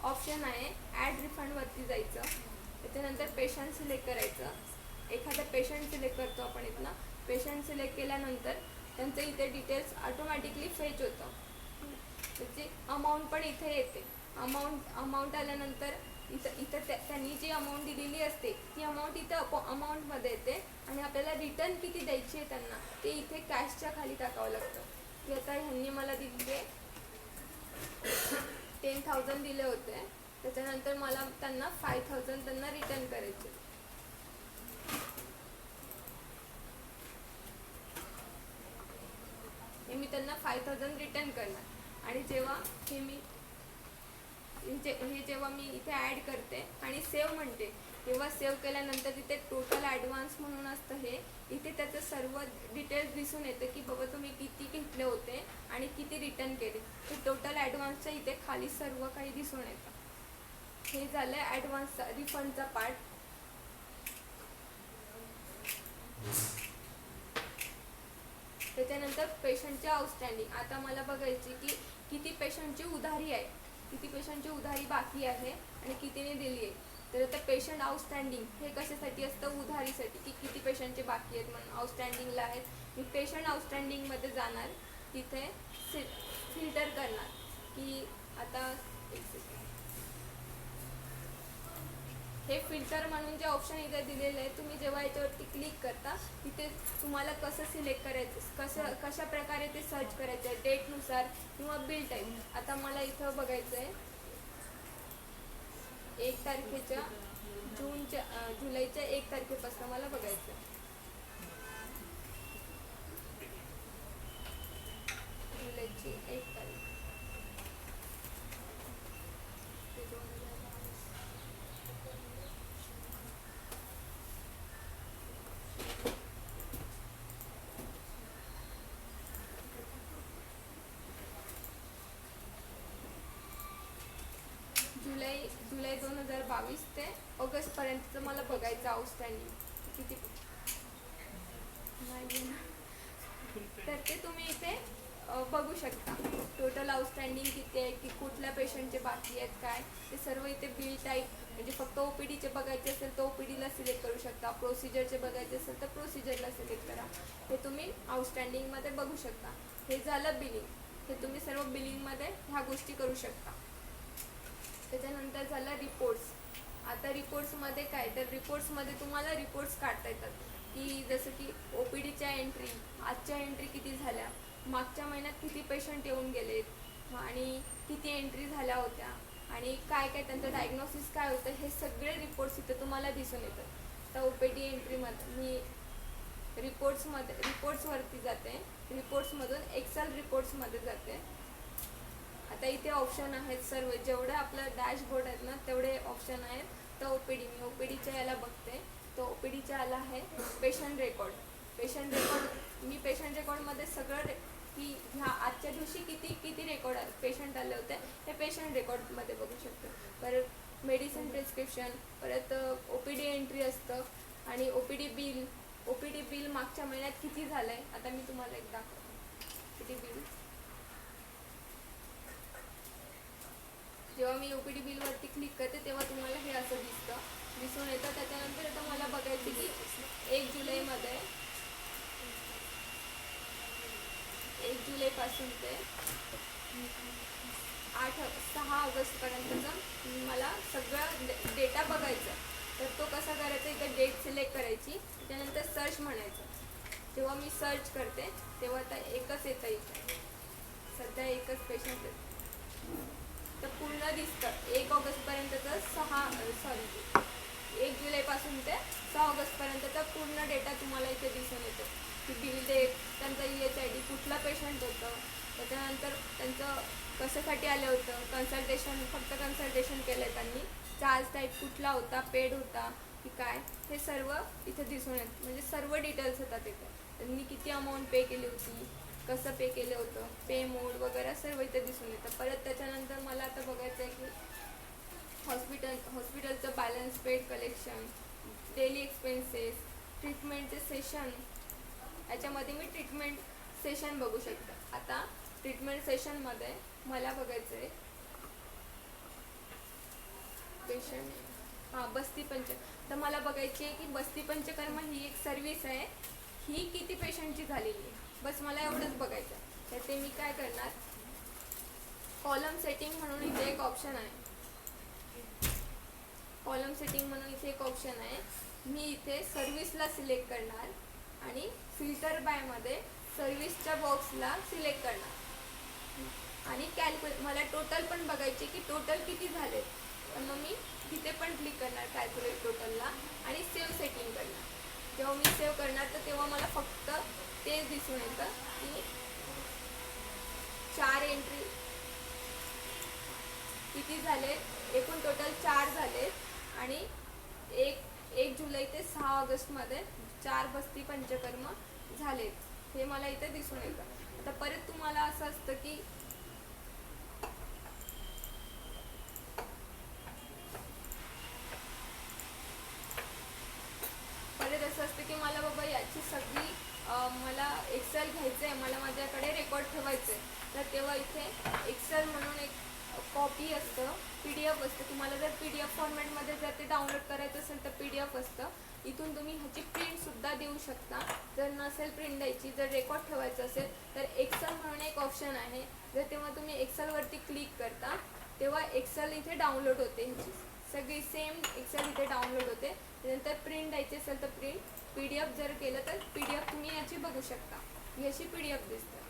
ऑप्शन आहे, ॲड रिफंडवरती जायचं. त्याच्यानंतर पेशंट सिलेक्ट करायचं, एखादा पेशंट सिलेक्ट करतो आपण इथनं. पेशंट सिलेक्ट केल्यानंतर त्यांचं इथे डिटेल्स ऑटोमॅटिकली फेच होतं, त्याची अमाऊंट पण इथे येते. अमाऊंट आल्यानंतर इथं त्यांनी जी अमाऊंट दिलेली असते ती अमाऊंट इथं अमाऊंटमध्ये येते, आणि आपल्याला रिटर्न किती द्यायची आहे त्यांना ते इथे कॅशच्या खाली टाकावं लागतं. की आता ह्यांनी मला दिले 10,000 दिले होते, त्याच्यानंतर मला त्यांना 5,000 त्यांना रिटर्न करायचे. हे मी त्यांना 5,000 रिटर्न करणार. आणि जेव्हा जेव्हा मी इथे ॲड करते आणि सेव्ह म्हणते, तेव्हा सेव्ह केल्यानंतर तिथे टोटल ॲडव्हान्स म्हणून असतं, हे इथे त्याचं सर्व डिटेल्स दिसून येतं की बाबा तुम्ही किती घेतले होते आणि किती रिटर्न केले. ते टोटल ॲडव्हान्सच्या इथे खाली सर्व काही दिसून येतं. हे झालं ॲडव्हान्सचा रिफंडचा पार्ट. त्याच्यानंतर पेशंटचे आउटस्टँडिंग. आता मला बघायची की किती पेशंटची उधारी आहे, किती पेशंटची उधारी बाकी आहे आणि कितीने दिली आहे. तर आता पेशंट आउटस्टँडिंग हे कशासाठी असतं, उधारीसाठी, की किती पेशंटचे बाकी आहेत म्हणून आउटस्टँडिंगला आहेत. मी पेशंट आउटस्टँडिंगमध्ये जाणार, तिथे फिल्टर करणार की आता हे फिल्टर म्हणून जे ऑप्शन इथे दिलेलं आहे, तुम्ही जेव्हा याच्यावरती क्लिक करता तिथे तुम्हाला कसं सिलेक्ट करायचं, कशा प्रकारे ते सर्च करायचं आहे, डेटनुसार किंवा बिल टाईप. आता मला इथं बघायचं आहे 1 तारखेच्या जुलैच्या 1 तारखेपासून मला बघायचं आहे. जुलैची 1 तारीख. जुलै 2022 ते ऑगस्टपर्यंतचं मला बघायचं आउटस्टँडिंग किती नाही ना. तर ते तुम्ही इथे बघू शकता टोटल आउटस्टँडिंग किती आहे, की कुठल्या पेशंटचे बाकी आहेत काय, ते सर्व इथे बिल टाईप. म्हणजे फक्त OPDचे बघायचे असेल तर OPDला सिलेक्ट करू शकता, प्रोसिजरचे बघायचे असेल तर प्रोसिजरला सिलेक्ट करा. हे तुम्ही आउटस्टँडिंगमध्ये बघू शकता. हे झालं बिलिंग. हे तुम्ही सर्व बिलिंगमध्ये ह्या गोष्टी करू शकता. त्याच्यानंतर झालं रिपोर्ट्स. आता रिपोर्ट्समध्ये काय, तर रिपोर्ट्समध्ये तुम्हाला रिपोर्ट्स काढता येतात, की जसं की OPDच्या एंट्री, आजच्या एंट्री किती झाल्या, मागच्या महिन्यात किती पेशंट येऊन गेलेत आणि किती एंट्री झाल्या होत्या, आणि काय काय त्यांचं डायग्नोसिस काय होतं, हे सगळे रिपोर्ट्स इथं तुम्हाला दिसून येतात. तर OPD एंट्रीमध्ये मी रिपोर्ट्सवरती जाते, रिपोर्ट्समधून एक्सेल रिपोर्ट्समध्ये जाते. आता इथे ऑप्शन आहेत सर्व, जेवढे आपलं डॅशबोर्ड आहेत ना तेवढे ऑप्शन आहेत. तर मी OPDच्या याला बघते. तर OPDच्या याला आहे पेशंट रेकॉर्ड. मी पेशंट रेकॉर्डमध्ये सगळं की ह्या आजच्या दिवशी किती रेकॉर्ड पेशंट आले होते हे पेशंट रेकॉर्डमध्ये बघू शकतो. परत मेडिसिन प्रिस्क्रिप्शन, परत OPD एंट्री असतं, आणि OPD बिल मागच्या महिन्यात किती झालं आहे. आता मी तुम्हाला एक दाखवते OPD बिल. जेव्हा मी OPD बिलवरती क्लिक करते तेव्हा तुम्हाला हे असं दिसून येतं. त्याच्यानंतर आता मला बघायचं की 1 जुलैपासून ते 6 ऑगस्टपर्यंतचं मला सगळं डेटा बघायचा. तर तो कसा करायचा, इथं डेट सिलेक्ट करायची, त्याच्यानंतर सर्च म्हणायचं. जेव्हा मी सर्च करते तेव्हा आता एकच येतं इथे सध्या एकच पेशंट आहे. तर पूर्ण दिसतं 1 ऑगस्टपर्यंतचं 1 जुलैपासून ते 6 ऑगस्टपर्यंतचा पूर्ण डेटा तुम्हाला इथे दिसून येतो की बिल डेट, त्यांचा EHID, कुठलं पेशंट होतं, त्याच्यानंतर त्यांचं कशासाठी आलं होतं, फक्त कन्सल्टेशन केलं आहे त्यांनी, चार्ज टाईप कुठला होता, पेड होता की काय, हे सर्व इथे दिसून येतं. म्हणजे सर्व डिटेल्स येतात इथे. त्यांनी किती अमाऊंट पे केली होती, कसं पे केलं होतं, पे मोड वगैरे सर्व इथे दिसून येतं. परत त्याच्यानंतर मला आता बघायचं आहे की हॉस्पिटलचं balance, paid collection, daily expenses, ट्रीटमेंटचे सेशन. याच्यामध्ये मी ट्रीटमेंट सेशन बघू शकते. आता ट्रीटमेंट सेशनमध्ये मला बघायचं आहे पेशंट बस्ती पंचकर्म. तर मला बघायची आहे की बस्ती पंचकर्म ही एक सर्विस आहे, ही किती पेशंटची झालेली आहे, बस मला एवढंच बघायचं आहे. तर ते मी काय करणार, कॉलम सेटिंग म्हणून इथे एक ऑप्शन आहे. कॉलम सेटिंग म्हणून इथे एक ऑप्शन आहे. मी इथे सर्विसला सिलेक्ट करणार आणि फिल्टर बायमध्ये सर्विसच्या बॉक्सला सिलेक्ट करणार आणि मला टोटल पण बघायचे की टोटल किती झाले. तर मग मी तिथे पण क्लिक करणार कॅल्क्युलेट टोटलला आणि सेव्ह सेटिंग करणार. जेव्हा मी सेव्ह करणार तर तेव्हा मला फक्त तेच दिसून येतं की 4 एंट्री किती झाले, एकूण टोटल 4 झाले आणि 1 जुलै ते 6 ऑगस्टमध्ये 4 बस्ती पंचकर्म झालेत, हे मला इथे दिसून येतं. आता परत तुम्हाला असं असतं की मला बाबा याची सगळी मला एक्सेल घ्यायचं आहे, मला माझ्याकडे रेकॉर्ड ठेवायचं आहे. तर तेव्हा इथे एक्सेल म्हणून एक कॉपी असतं, PDF असतं. तुम्हाला जर PDF फॉर्मॅटमध्ये जर ते डाउनलोड करायचं असेल तर PDF असतं. इथून तुम्ही ह्याची प्रिंटसुद्धा देऊ शकता. जर नसेल प्रिंट द्यायची, जर रेकॉर्ड ठेवायचं असेल तर एक्सेल म्हणून एक ऑप्शन आहे. जर तेव्हा तुम्ही एक्सेलवरती क्लिक करता तेव्हा एक्सेल इथे डाउनलोड होते, ह्याची सगळी सेम एक्सेल इथे डाउनलोड होते. त्यानंतर प्रिंट द्यायची असेल तर प्रिंट, PDF जर केलं तर PDF तुम्ही याची बघू शकता, याची PDF दिसते.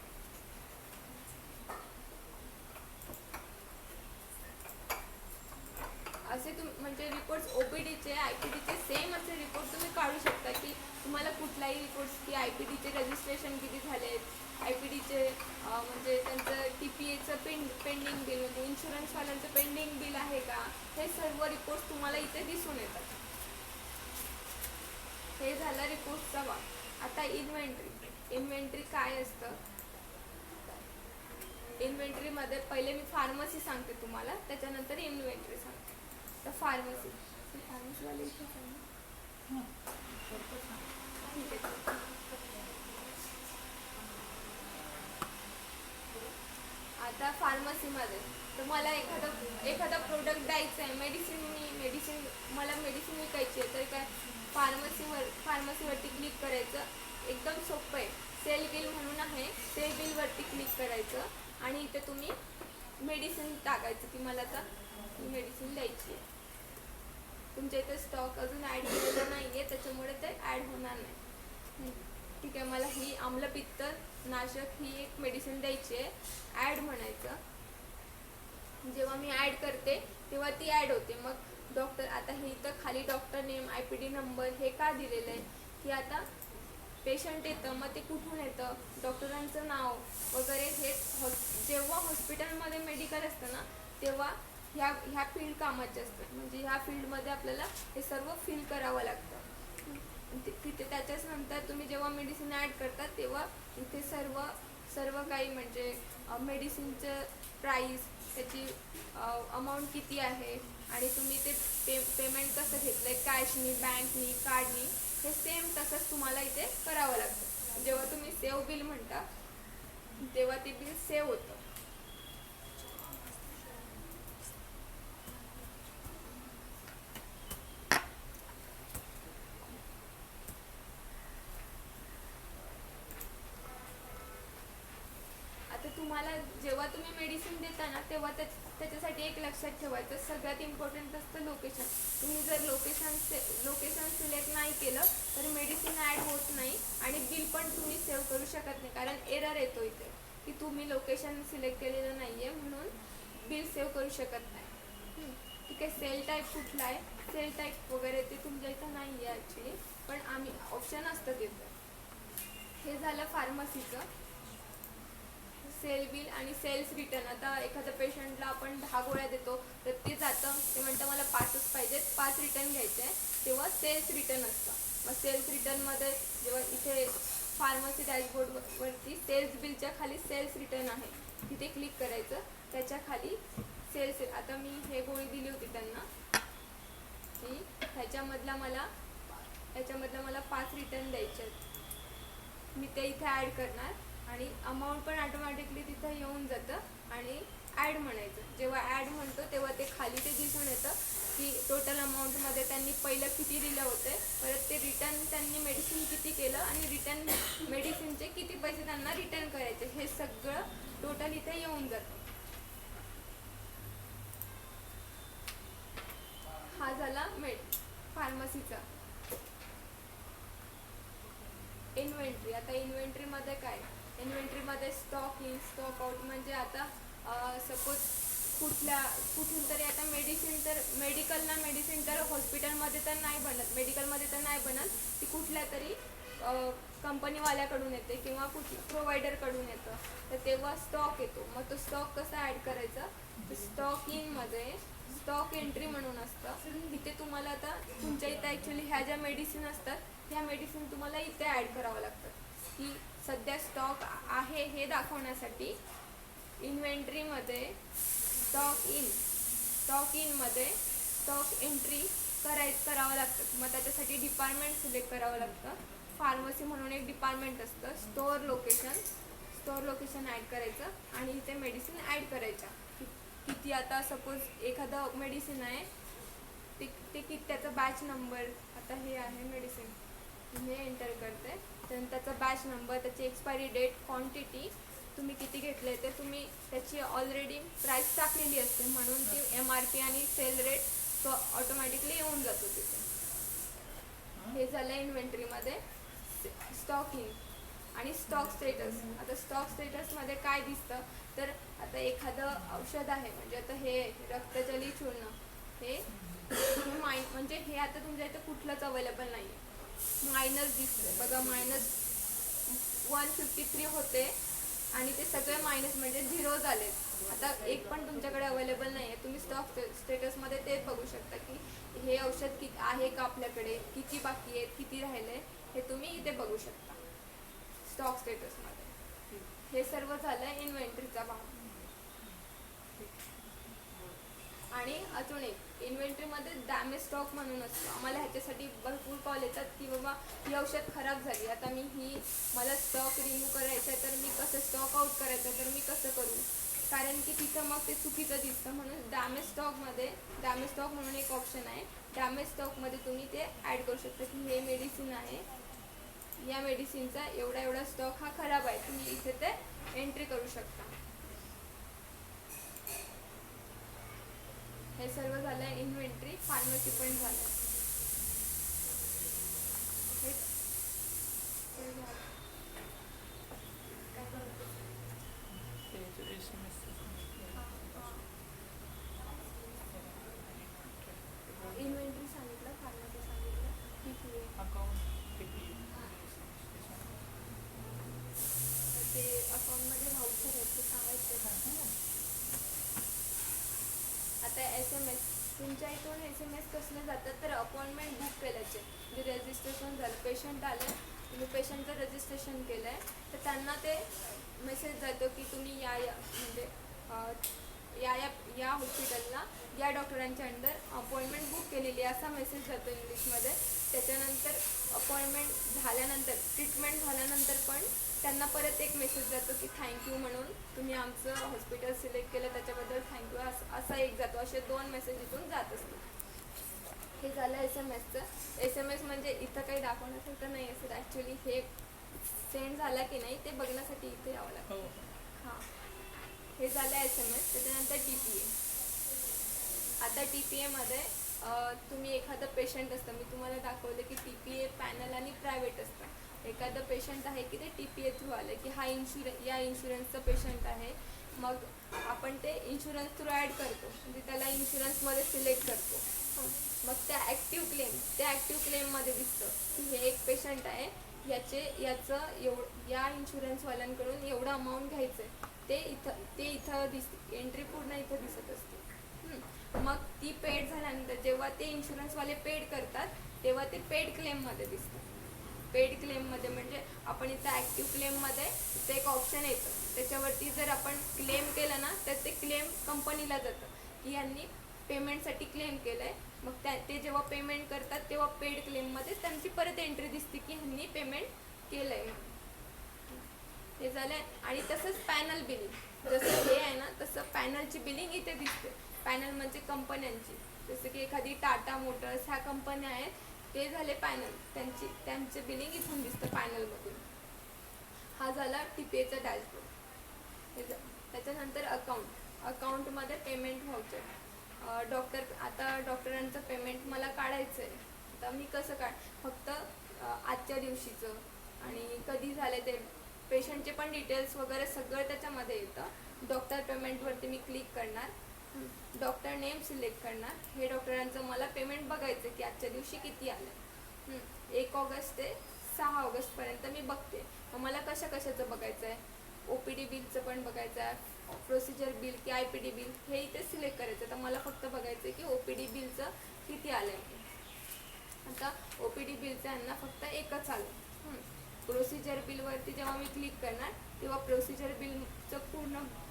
असे म्हणजे रिपोर्ट्स OPDचे, IPDचे सेम असे रिपोर्ट तुम्ही काढू शकता की तुम्हाला कुठलाही रिपोर्ट्स की IPDचे रजिस्ट्रेशन किती झालेत, IPDचे म्हणजे त्यांचं TPAचं पेंडिंग बिल, म्हणजे इन्शुरन्सवाल्यांचं पेंडिंग बिल आहे का, हे सर्व रिपोर्ट्स तुम्हाला इथे दिसून येतात. हे झालं रिपोर्टचा भाग. आता इन्व्हेंटरी काय असतं, इन्व्हेंटरीमध्ये पहिले मी फार्मसी सांगते तुम्हाला, त्याच्यानंतर इन्व्हेंटरी सांगते. तर फार्मसीवाले इथे ठीक आहे. आता फार्मसीमध्ये तर मला एखादा प्रोडक्ट द्यायचं आहे, मला मेडिसिन विकायची आहे, तर काय फार्मसीवरती क्लिक करायचं. एकदम सोपं आहे. सेल बिल म्हणून आहे, सेल बिलवरती क्लिक करायचं आणि इथे तुम्ही मेडिसिन टाकायचं की मला आता ही मेडिसिन द्यायची आहे. तुमच्या इथे स्टॉक अजून ॲड केलेला नाही आहे, त्याच्यामुळे ते ॲड होणार नाही. ठीक आहे, मला ही आम्लपित्त नाशक ही एक मेडिसिन द्यायची आहे, ॲड म्हणायचं. जेव्हा मी ॲड करते तेव्हा ती ॲड होते. मग डॉक्टर, आता हे इथं खाली डॉक्टर नेम, IPD नंबर हे का दिलेलं आहे की आता पेशंट येतं मग ते कुठून येतं, डॉक्टरांचं नाव वगैरे हे जेव्हा हॉस्पिटलमध्ये मेडिकल असतं ना तेव्हा ह्या फील्ड कामाचे असतात. म्हणजे ह्या फील्डमध्ये आपल्याला हे सर्व फिल करावं लागतं. तिथे त्याच्याच नंतर तुम्ही जेव्हा मेडिसिन ॲड करता तेव्हा इथे सर्व काही म्हणजे मेडिसिनचं प्राईस, त्याची अमाऊंट किती आहे आणि तुम्ही ते पेमेंट कसं घेतलं आहे, कॅशनी, बँकनी, कार्डनी, हे सेम तसंच तुम्हाला इथे करावं लागतं. जेव्हा तुम्ही सेव्ह बिल म्हणता तेव्हा ते बिल सेव्ह होतं. तुम्हाला जेव्हा तुम्ही मेडिसिन देता ना तेव्हा त्याच्यासाठी एक लक्षात ठेवायचं, सगळ्यात इम्पॉर्टंट असतं लोकेशन. तुम्ही जर लोकेशन सिलेक्ट नाही केलं तर मेडिसिन ॲड होत नाही आणि बिल पण तुम्ही सेव्ह करू शकत नाही, कारण एरर येतो इथे. की तुम्ही लोकेशन सिलेक्ट केलेलं नाही आहे म्हणून बिल सेव्ह करू शकत नाही. ठीक आहे. सेल टाईप कुठला आहे, सेल टाईप वगैरे ते तुमच्या इथं नाही आहे ॲक्च्युली, पण आम्ही ऑप्शन असतं तिथं. हे झालं फार्मसीचं. सेल बिल आणि सेल्स रिटर्न. आता एखाद्या पेशंटला आपण 10 गोळ्या देतो तर ते जातं, ते म्हणतं मला 5च पाहिजेत, 5 रिटर्न घ्यायचे आहे, तेव्हा सेल्स रिटर्न असतं. मग सेल्स रिटर्नमध्ये जेव्हा इथे फार्मसी डॅशबोर्डवरती सेल्स बिलच्या खाली सेल्स रिटर्न आहे, तिथे क्लिक करायचं. त्याच्या खाली सेल्स, आता मी हे गोळी दिली होती त्यांना की ह्याच्यामधला मला 5 रिटर्न द्यायचे आहेत. मी ते इथे ॲड करणार आणि अमाऊंट पण ऑटोमॅटिकली तिथं येऊन जातं आणि ॲड म्हणायचं. जेव्हा ॲड म्हणतो तेव्हा ते खाली ते दिसून येतं की टोटल अमाऊंटमध्ये त्यांनी पहिलं किती दिलं होते, परत ते रिटर्न त्यांनी मेडिसिन किती केलं आणि रिटर्न मेडिसिनचे किती पैसे त्यांना रिटर्न करायचे, हे सगळं टोटल इथे येऊन जातं. हा झाला फार्मसीचा. इन्व्हेंटरी. आता इन्व्हेंटरीमध्ये काय, इन्व्हेंटरीमध्ये स्टॉक इन स्टॉक आउट. म्हणजे आता सपोज कुठून तरी आता मेडिसिन तर हॉस्पिटलमध्ये तर नाही बनत, ती कुठल्या तरी कंपनीवाल्याकडून येते किंवा प्रोव्हायडरकडून येतं, तर तेव्हा स्टॉक येतो. मग तो स्टॉक कसा ॲड करायचा, स्टॉक इनमध्ये स्टॉक एंट्री म्हणून असतं. इथे तुम्हाला आता तुमच्या इथं ॲक्च्युली ह्या ज्या मेडिसिन असतात, ह्या मेडिसिन तुम्हाला इथे ॲड करावं लागतं की सध्या स्टॉक आहे हे दाखवण्यासाठी. इन्व्हेंटरीमध्ये स्टॉक इनमध्ये स्टॉक एंट्री करावं लागतं. मग त्याच्यासाठी डिपार्टमेंट सिलेक्ट करावं लागतं. फार्मसी म्हणून एक डिपार्टमेंट असतं. स्टोअर लोकेशन ॲड करायचं आणि इथे मेडिसिन ॲड करायच्या. किती आता सपोज एखादं मेडिसिन आहे ते किती, त्याचा बॅच नंबर, आता हे आहे मेडिसिन, हे एंटर करते, तर त्याचा बॅच नंबर, त्याची एक्सपायरी डेट, क्वांटिटी, तुम्ही किती घेतले ते तुम्ही त्याची ऑलरेडी प्राईस टाकलेली असते म्हणून ती MRP आणि सेल रेट तो ऑटोमॅटिकली येऊन जातो तिथे. हे झालं इन्व्हेंटरीमध्ये. स्टॉक इन आणि स्टॉक स्टेटस. आता स्टॉक स्टेटसमध्ये काय दिसतं, तर आता एखादं औषध आहे, म्हणजे आता हे रक्तजली चूर्ण, हे म्हणजे हे आता तुमच्या इथं कुठलंच अवेलेबल नाही आहे. मायनस दिसतं बघा, -153 होते आणि ते सगळे मायनस म्हणजे 0 झाले. आता एक पण तुमच्याकडे अवेलेबल नाही आहे. तुम्ही स्टॉक स्टेटसमध्ये ते बघू शकता की हे औषध आहे का आपल्याकडे, किती बाकी आहेत, किती राहिले, हे तुम्ही इथे बघू शकता स्टॉक स्टेटसमध्ये. हे सर्व झालं इन्व्हेंटरीचा भाग. आणि अजून एक इन्व्हेंटरीमध्ये डॅमेज स्टॉक म्हणून असतो. आम्हाला ह्याच्यासाठी भरपूर कॉल येतात की बाबा ही औषध खराब झाली, आता मला स्टॉक रिमूव्ह करायचा आहे, तर मी कसं स्टॉक आउट करायचं आहे, तर मी कसं करू, कारण की तिथं मग ते चुकीचं दिसतं. म्हणून डॅमेज स्टॉक म्हणून एक ऑप्शन आहे. डॅमेज स्टॉकमध्ये तुम्ही ते ॲड करू शकता की हे मेडिसिन आहे, या मेडिसिनचा एवढा स्टॉक हा खराब आहे, तुम्ही इथे ते एंट्री करू शकता. हे सर्व झालं इन्व्हेंटरी. फार्मसी पण झालं. इन्व्हेंटरी सांगितलं, फार्मसी सांगितलं, ते अकाउंटमध्ये व्हाउचर आहेत ते सांगायचं. आता SMS तुमच्या इथून SMS कसले जातात, तर अपॉइंटमेंट बुक केल्याचे, जे रजिस्ट्रेशन झालं, पेशंट आलं, तुम्ही पेशंटचं रजिस्ट्रेशन केलं आहे, तर त्यांना ते मेसेज जातो की तुम्ही म्हणजे या हॉस्पिटलला या डॉक्टरांच्या अंडर अपॉइंटमेंट बुक केलेली आहे, असा मेसेज जातो इंग्लिशमध्ये. त्याच्यानंतर अपॉइंटमेंट झाल्यानंतर, ट्रीटमेंट झाल्यानंतर पण त्यांना परत एक मेसेज जातो की थँक्यू म्हणून, तुम्ही आमचं हॉस्पिटल सिलेक्ट केलं त्याच्याबद्दल थँक्यू, असा एक जातो. असे 2 मेसेज इथून जात असतात. हे झालं SMS म्हणजे इथं काही दाखवण्यासारखं नाही असेल ॲक्च्युली. हे सेंड झाला की नाही ते बघण्यासाठी इथे यावं लागतं. हां, हे झालं SMS. त्याच्यानंतर TPA. आता TPAमध्ये तुम्ही एखादं पेशंट असतं, मी तुम्हाला दाखवलं की TPA पॅनल आणि प्रायव्हेट असतं. एखादं पेशंट आहे की ते TPA थ्रू आलं की हा या इन्शुरन्सचं पेशंट आहे, मग आपण ते इन्शुरन्स थ्रू ॲड करतो, म्हणजे त्याला इन्शुरन्समध्ये सिलेक्ट करतो. मग त्या ॲक्टिव्ह क्लेममध्ये दिसतं की हे एक पेशंट आहे, या इन्शुरन्सवाल्यांकडून एवढं अमाऊंट घ्यायचं आहे, ते इथं एंट्री पूर्ण इथं दिसत असते. मग ती पेड झाल्यानंतर जेव्हा ते इन्शुरन्सवाले पेड करतात तेव्हा ते पेड क्लेममध्ये दिसतं. पेड क्लेममध्ये म्हणजे आपण इथं ॲक्टिव्ह क्लेममध्ये इथं एक ऑप्शन येतं, त्याच्यावरती जर आपण क्लेम केलं ना तर ते क्लेम कंपनीला जातं की यांनी पेमेंटसाठी क्लेम केलं आहे. मग ते जेव्हा पेमेंट करतात तेव्हा पेड क्लेममध्ये त्यांची परत एंट्री दिसते की ह्यांनी पेमेंट केलं आहे. हे झालं. आणि तसंच पॅनल बिलिंग, जसं हे आहे ना तसं पॅनलची बिलिंग इथे दिसते. पॅनल म्हणजे कंपन्यांची, जसं की एखादी टाटा मोटर्स ह्या कंपन्या आहेत, ते झाले पॅनल, त्यांचे बिलिंग इथून दिसतं पॅनलमधून. हा झाला TPAचा डॅशबोर्ड. त्याच्यानंतर अकाउंटमध्ये पेमेंट व्हाउचर. आता डॉक्टरांचं पेमेंट मला काढायचं आहे, आता मी कसं फक्त आजच्या दिवशीचं आणि कधी झालं ते पेशंटचे पण डिटेल्स वगैरे सगळं त्याच्यामध्ये येतं. डॉक्टर पेमेंटवरती मी क्लिक करणार, डॉक्टर नेम सिलेक्ट करणार. हे डॉक्टरांचं मला पेमेंट बघायचं की आजच्या दिवशी किती आलं. 1 ऑगस्ट ते 6 ऑगस्टपर्यंत मी बघते. मग मला कशाचं बघायचं आहे, OPD बिलचं पण बघायचं आहे, प्रोसिजर बिल की IPD बिल हे इथे सिलेक्ट करायचं. तर मला फक्त बघायचं आहे की OPD बिलचं किती आलं आहे. आता OPD बिलचं यांना फक्त एकच आलं. प्रोसिजर बिलवरती जेव्हा मी क्लिक करणार तेव्हा प्रोसिजर बिलचं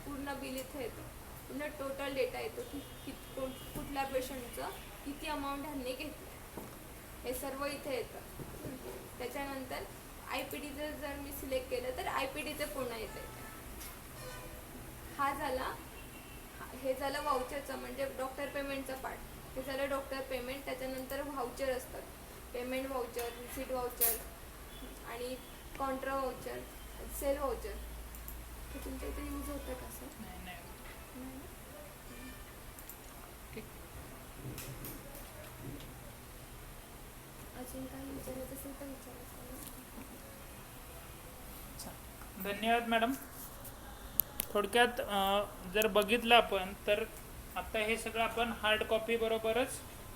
पूर्ण बिल इथे येतं, पूर्ण टोटल डेटा येतो की कुठल्या पेशंटचं किती अमाऊंट ह्यांनी घेतलं, हे सर्व इथे येतं. त्याच्यानंतर IPD जर मी सिलेक्ट केलं तर IPDचं पूर्ण येतं. हे झालं व्हाउचरचं म्हणजे डॉक्टर पेमेंटचं पार्ट. हे झालं डॉक्टर पेमेंट. त्याच्यानंतर व्हाउचर असतात, पेमेंट व्हाउचर, रिसीट व्हाउचर आणि कॉन्ट्रा व्हाउचर, सेल व्हाउचर. हे तुमच्या इथे यूज होतं का सर? नाही. ठीक. अजून काही विचारायचं असेल तर विचारायचं. धन्यवाद मॅडम. थोडक्यात जर बघितलं आपण तर आता हे सगळं आपण हार्ड कॉपी बरोबरच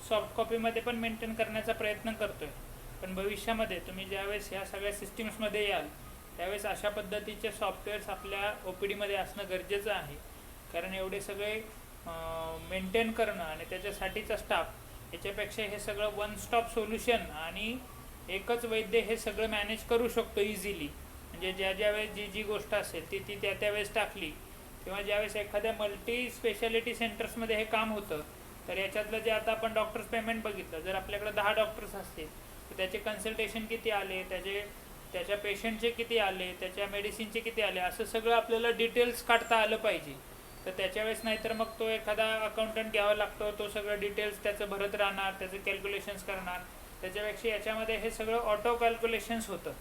सॉफ्ट कॉपीमध्ये पण मेंटेन करण्याचा प्रयत्न करतोय. पण भविष्यामध्ये तुम्ही ज्यावेळेस ह्या सगळ्या सिस्टीम्समध्ये याल त्यावेळेस अशा पद्धतीचे सॉफ्टवेअर्स आपल्या OPDमध्ये असणं गरजेचं आहे. कारण एवढे सगळे मेंटेन करणं आणि त्याच्यासाठीचा स्टाफ, याच्यापेक्षा हे सगळं वन स्टॉप सोल्युशन आणि एकच वैद्य हे सगळं मॅनेज करू शकतो इझिली. म्हणजे ज्यावेळेस जी गोष्ट असेल ती त्यावेळेस टाकली किंवा ज्यावेळेस एखाद्या मल्टी स्पेशालिटी सेंटर्समध्ये हे काम होतं तर याच्यातलं जे आता आपण डॉक्टर्स पेमेंट बघितलं, जर आपल्याकडे 10 डॉक्टर्स असतील तर त्याचे कन्सल्टेशन किती आले, त्याच्या पेशंटचे किती आले, त्याच्या मेडिसिनचे किती आले, असं सगळं आपल्याला डिटेल्स काढता आलं पाहिजे. तर त्याच्यावेळेस नाहीतर मग तो एखादा अकाउंटंट घ्यावा लागतो, तो सगळं डिटेल्स त्याचं भरत राहणार, त्याचे कॅल्क्युलेशन्स करणार. त्याच्यापेक्षा याच्यामध्ये हे सगळं ऑटो कॅल्क्युलेशन्स होतं.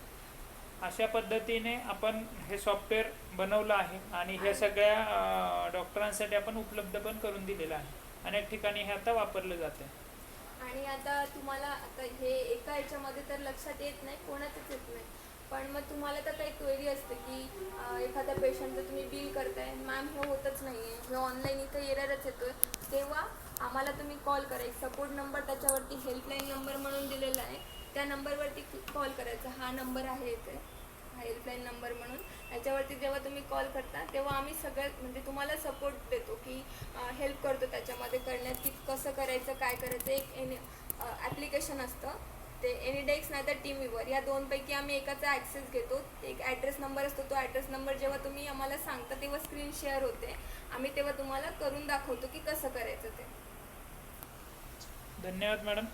अशा पद्धतीने आपण हे सॉफ्टवेअर बनवलं आहे आणि ह्या सगळ्या डॉक्टरांसाठी आपण उपलब्ध पण करून दिलेलं आहे. अनेक ठिकाणी हे आता वापरलं जातं. आणि आता तुम्हाला आता हे एका ह्याच्यामध्ये तर लक्षात येत नाही, कोणाचंच येत नाही, पण मग तुम्हाला तर काही क्वेरी असते की एखाद्या पेशंटचं तुम्ही बिल करताय, मॅम हे होतच नाही आहे, हे ऑनलाईन इथं एररच येतोय, तेव्हा आम्हाला तुम्ही कॉल करा. एक सपोर्ट नंबर त्याच्यावरती हेल्पलाईन नंबर म्हणून दिलेला आहे, त्या नंबरवरती कॉल करायचा. हा नंबर आहे इथे, हा हेल्पलाईन नंबर म्हणून. याच्यावरती जेव्हा तुम्ही कॉल करता तेव्हा आम्ही सगळ्यात म्हणजे तुम्हाला सपोर्ट देतो की हेल्प करतो त्याच्यामध्ये करण्यात की कसं करायचं, काय करायचं. एक ॲप्लिकेशन असतं ते एनिडेक्स नाही तर टीमव्हीवर, या दोनपैकी आम्ही एकाचा ॲक्सेस घेतो. एक ॲड्रेस नंबर असतो, तो ॲड्रेस नंबर जेव्हा तुम्ही आम्हाला सांगता तेव्हा स्क्रीन शेअर होते, आम्ही तेव्हा तुम्हाला करून दाखवतो की कसं करायचं ते. धन्यवाद मॅडम.